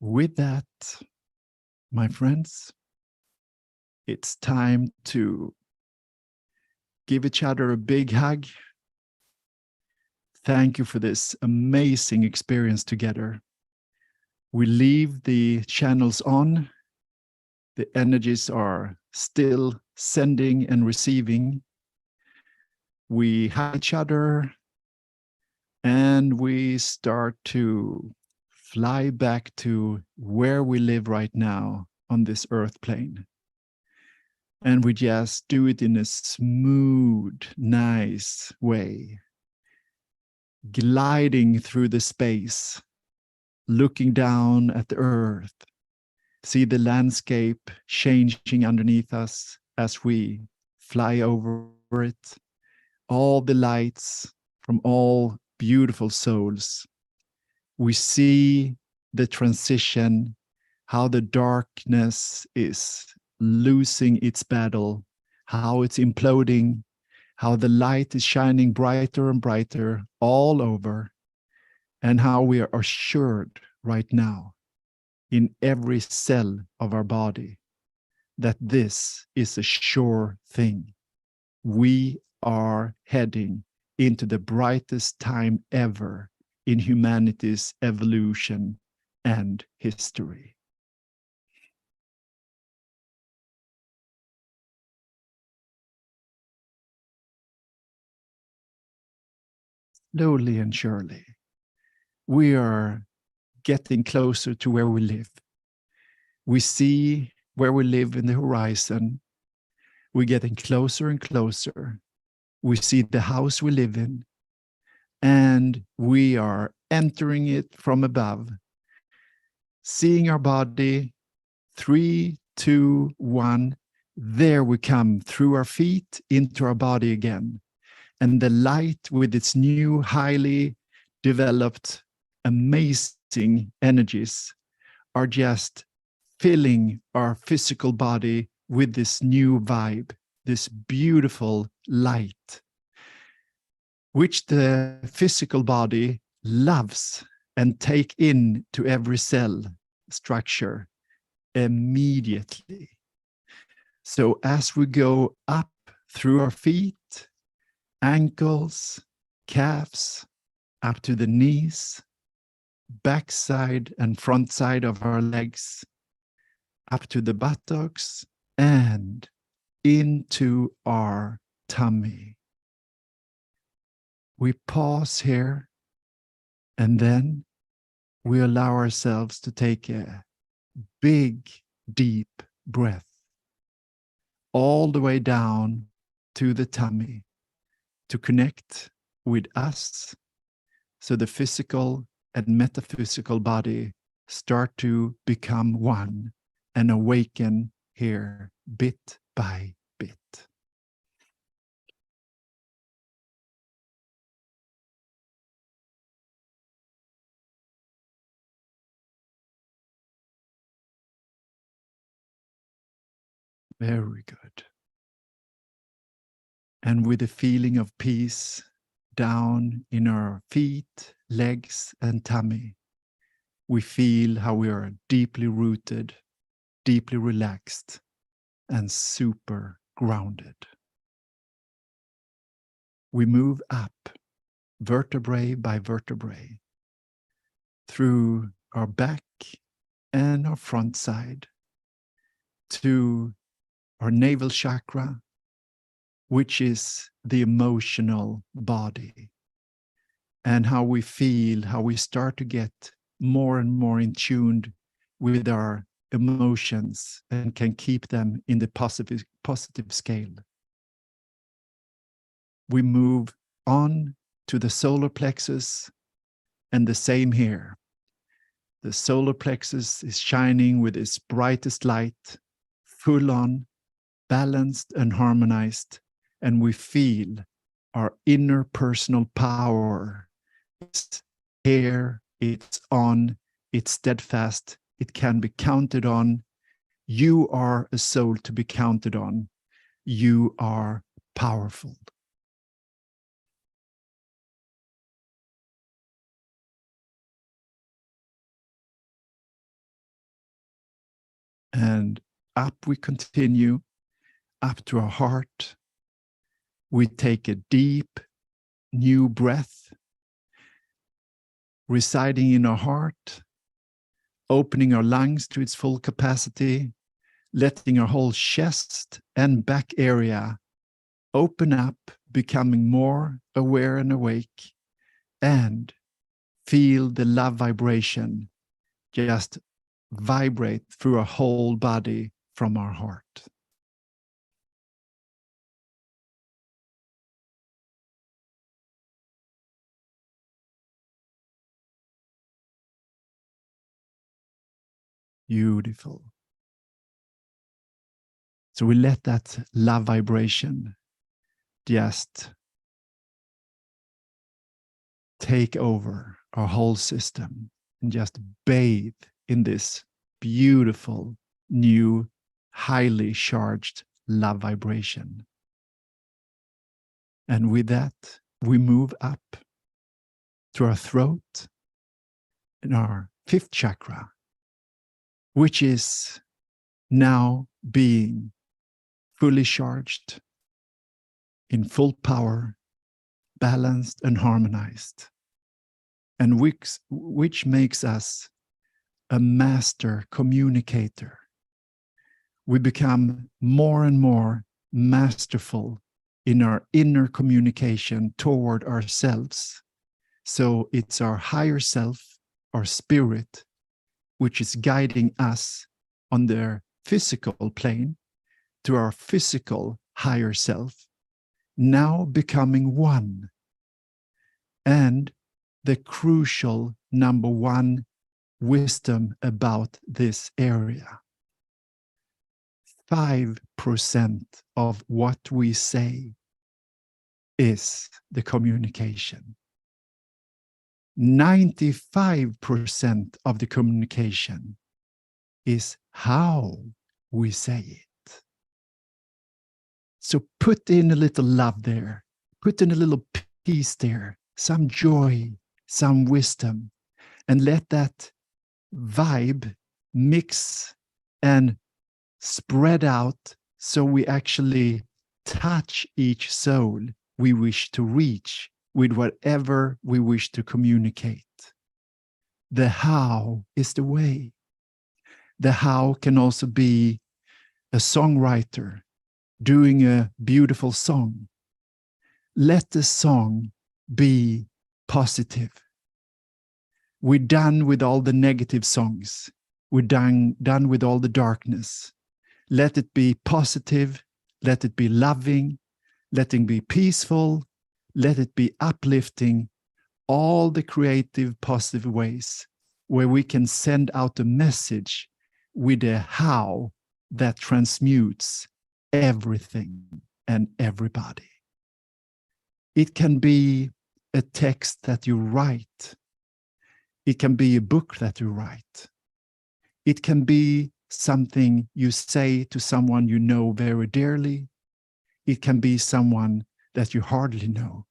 With that, my friends, it's time to give each other a big hug. Thank you for this amazing experience together. We leave the channels on. The energies are still sending and receiving. We hug each other and we start to fly back to where we live right now on this earth plane. And we just do it in a smooth, nice way, gliding through the space, looking down at the earth, see the landscape changing underneath us as we fly over it, all the lights from all beautiful souls. We see the transition, how the darkness is losing its battle, how it's imploding, how the light is shining brighter and brighter all over, and how we are assured right now in every cell of our body that this is a sure thing. We are heading into the brightest time ever in humanity's evolution and history. Slowly and surely, we are getting closer to where we live. We see where we live in the horizon. We're getting closer and closer. We see the house we live in, and we are entering it from above, seeing our body. 3, 2, 1. There we come through our feet into our body again. And the light with its new, highly developed, amazing energies are just filling our physical body with this new vibe, this beautiful light, which the physical body loves and take in to every cell structure immediately. So as we go up through our feet, ankles, calves, up to the knees, backside and front side of our legs, up to the buttocks, and into our tummy. We pause here, and then we allow ourselves to take a big, deep breath all the way down to the tummy to connect with us, so the physical and metaphysical body start to become one and awaken here bit by bit. Very good. And with a feeling of peace down in our feet, legs, and tummy, we feel how we are deeply rooted, deeply relaxed, and super grounded. We move up vertebrae by vertebrae through our back and our front side to our navel chakra, which is the emotional body, and how we feel, how we start to get more and more in tune with our emotions and can keep them in the positive scale. We move on to the solar plexus, and the same here. The solar plexus is shining with its brightest light, full on, balanced and harmonized, and we feel our inner personal power. It's here, it's on, it's steadfast, it can be counted on. You are a soul to be counted on. You are powerful. And up we continue, up to our heart. We take a deep, new breath, residing in our heart, opening our lungs to its full capacity, letting our whole chest and back area open up, becoming more aware and awake, and feel the love vibration just vibrate through our whole body from our heart. Beautiful. So we let that love vibration just take over our whole system and just bathe in this beautiful, new, highly charged love vibration. And with that, we move up to our throat and our fifth chakra, which is now being fully charged, in full power, balanced and harmonized, and which makes us a master communicator. We become more and more masterful in our inner communication toward ourselves. So it's our higher self, our spirit, which is guiding us on the physical plane to our physical higher self, now becoming one. And the crucial number one wisdom about this area: 5% of what we say is the communication. 95% of the communication is how we say it. So put in a little love there, put in a little peace there, some joy, some wisdom, and let that vibe mix and spread out so we actually touch each soul we wish to reach, with whatever we wish to communicate. The how is the way. The how can also be a songwriter doing a beautiful song. Let the song be positive. We're done with all the negative songs. We're done with all the darkness. Let it be positive. Let it be loving. Let it be peaceful. Let it be uplifting. All the creative, positive ways where we can send out a message with a how that transmutes everything and everybody. It can be a text that you write. It can be a book that you write. It can be something you say to someone you know very dearly. It can be someone that you hardly know.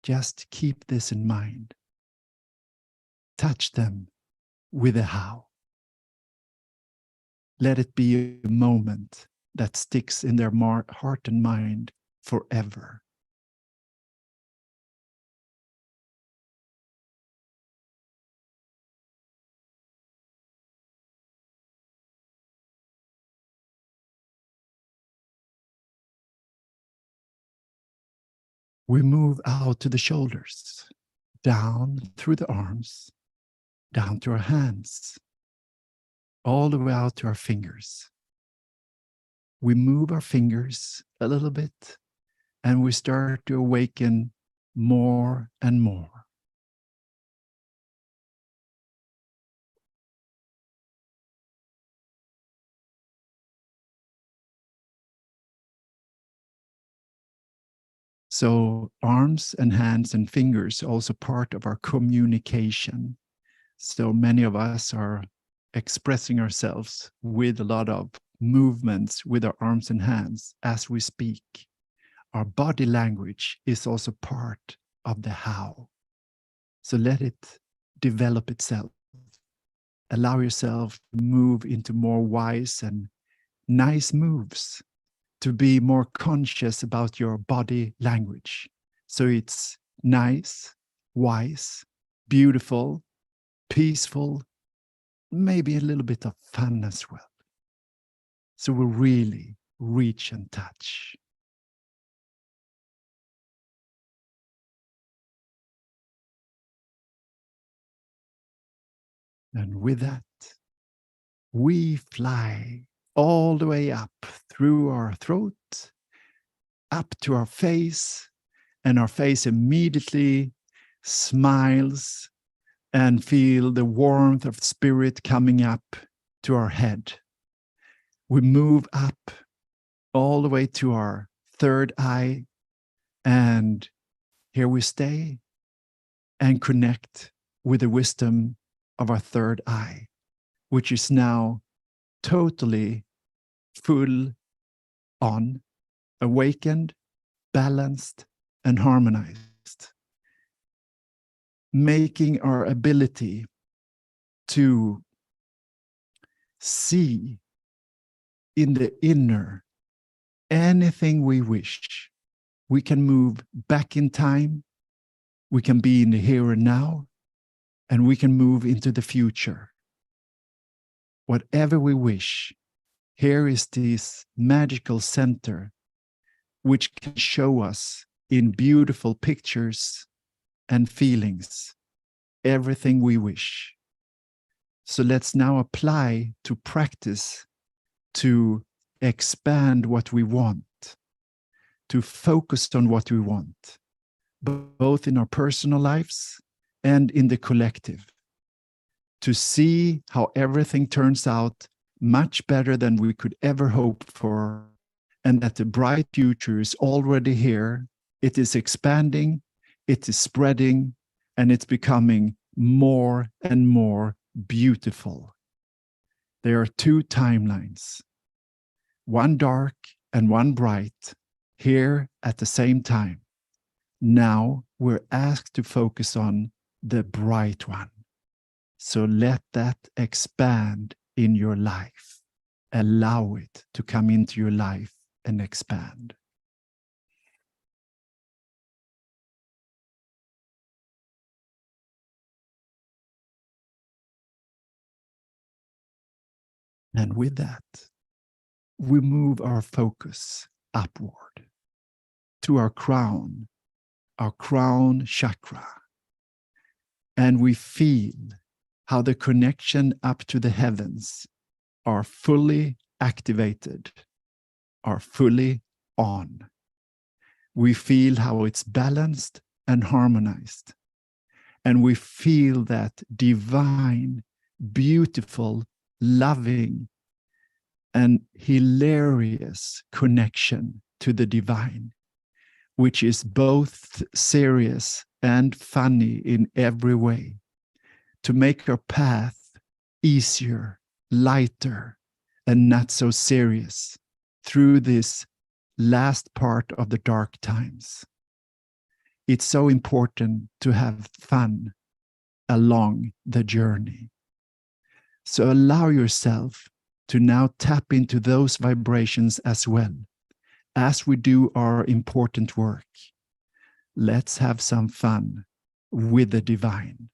Just keep this in mind. Touch them with a how. Let it be a moment that sticks in their heart and mind forever. We move out to the shoulders, down through the arms, down to our hands, all the way out to our fingers. We move our fingers a little bit, and we start to awaken more and more. So arms and hands and fingers are also part of our communication. So many of us are expressing ourselves with a lot of movements with our arms and hands as we speak. Our body language is also part of the how. So let it develop itself. Allow yourself to move into more wise and nice moves, to be more conscious about your body language. So it's nice, wise, beautiful, peaceful, maybe a little bit of fun as well. So we really reach and touch. And with that, we fly all the way up through our throat, up to our face, and our face immediately smiles and feel the warmth of spirit coming up to our head. We move up all the way to our third eye, and here we stay and connect with the wisdom of our third eye, which is now totally full on, awakened, balanced, and harmonized, making our ability to see in the inner anything we wish. We can move back in time, we can be in the here and now, and we can move into the future. Whatever we wish, here is this magical center which can show us in beautiful pictures and feelings everything we wish. So let's now apply to practice to expand what we want, to focus on what we want, both in our personal lives and in the collective, to see how everything turns out much better than we could ever hope for, and that the bright future is already here. It is expanding, it is spreading, and it's becoming more and more beautiful. There are two timelines, one dark and one bright, here at the same time. Now we're asked to focus on the bright one. So let that expand in your life. Allow it to come into your life and expand. And with that, we move our focus upward to our crown chakra. And we feel how the connection up to the heavens are fully activated, are fully on. We feel how it's balanced and harmonized. And we feel that divine, beautiful, loving, and hilarious connection to the divine, which is both serious and funny in every way, to make our path easier, lighter, and not so serious through this last part of the dark times. It's so important to have fun along the journey. So allow yourself to now tap into those vibrations as well as we do our important work. Let's have some fun with the divine.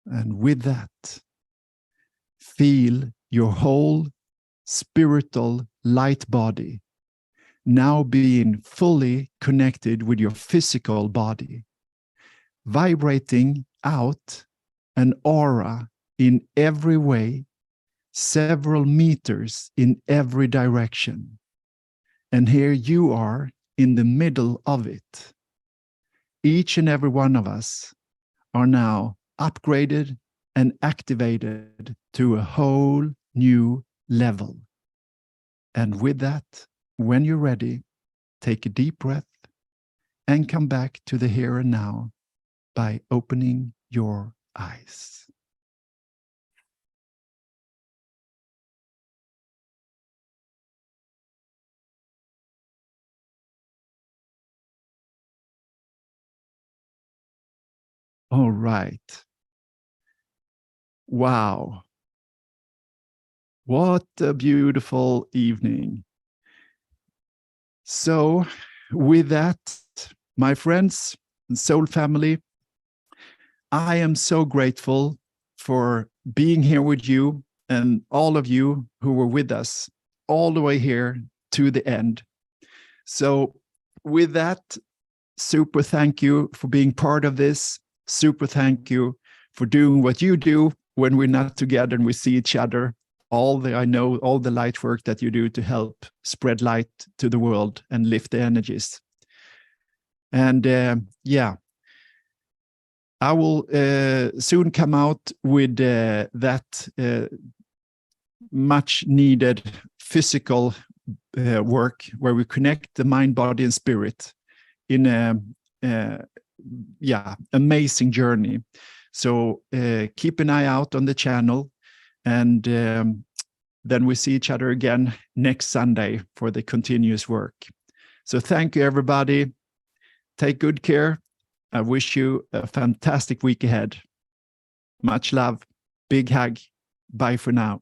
And with that, feel your whole spiritual light body now being fully connected with your physical body, vibrating out an aura in every way, several meters in every direction. And here you are in the middle of it. Each and every one of us are now upgraded and activated to a whole new level. And with that, when you're ready, take a deep breath and come back to the here and now by opening your eyes. All right. Wow. What a beautiful evening. So with that, my friends and soul family, I am so grateful for being here with you and all of you who were with us all the way here to the end. So with that, super thank you for being part of this. Super thank you for doing what you do when we're not together and we see each other. I know all the light work that you do to help spread light to the world and lift the energies. And yeah, I will soon come out with that much needed physical work where we connect the mind, body, and spirit in a amazing journey. So keep an eye out on the channel, and then we see each other again next Sunday for the continuous work. So thank you, everybody. Take good care. I wish you a fantastic week ahead. Much love. Big hug. Bye for now.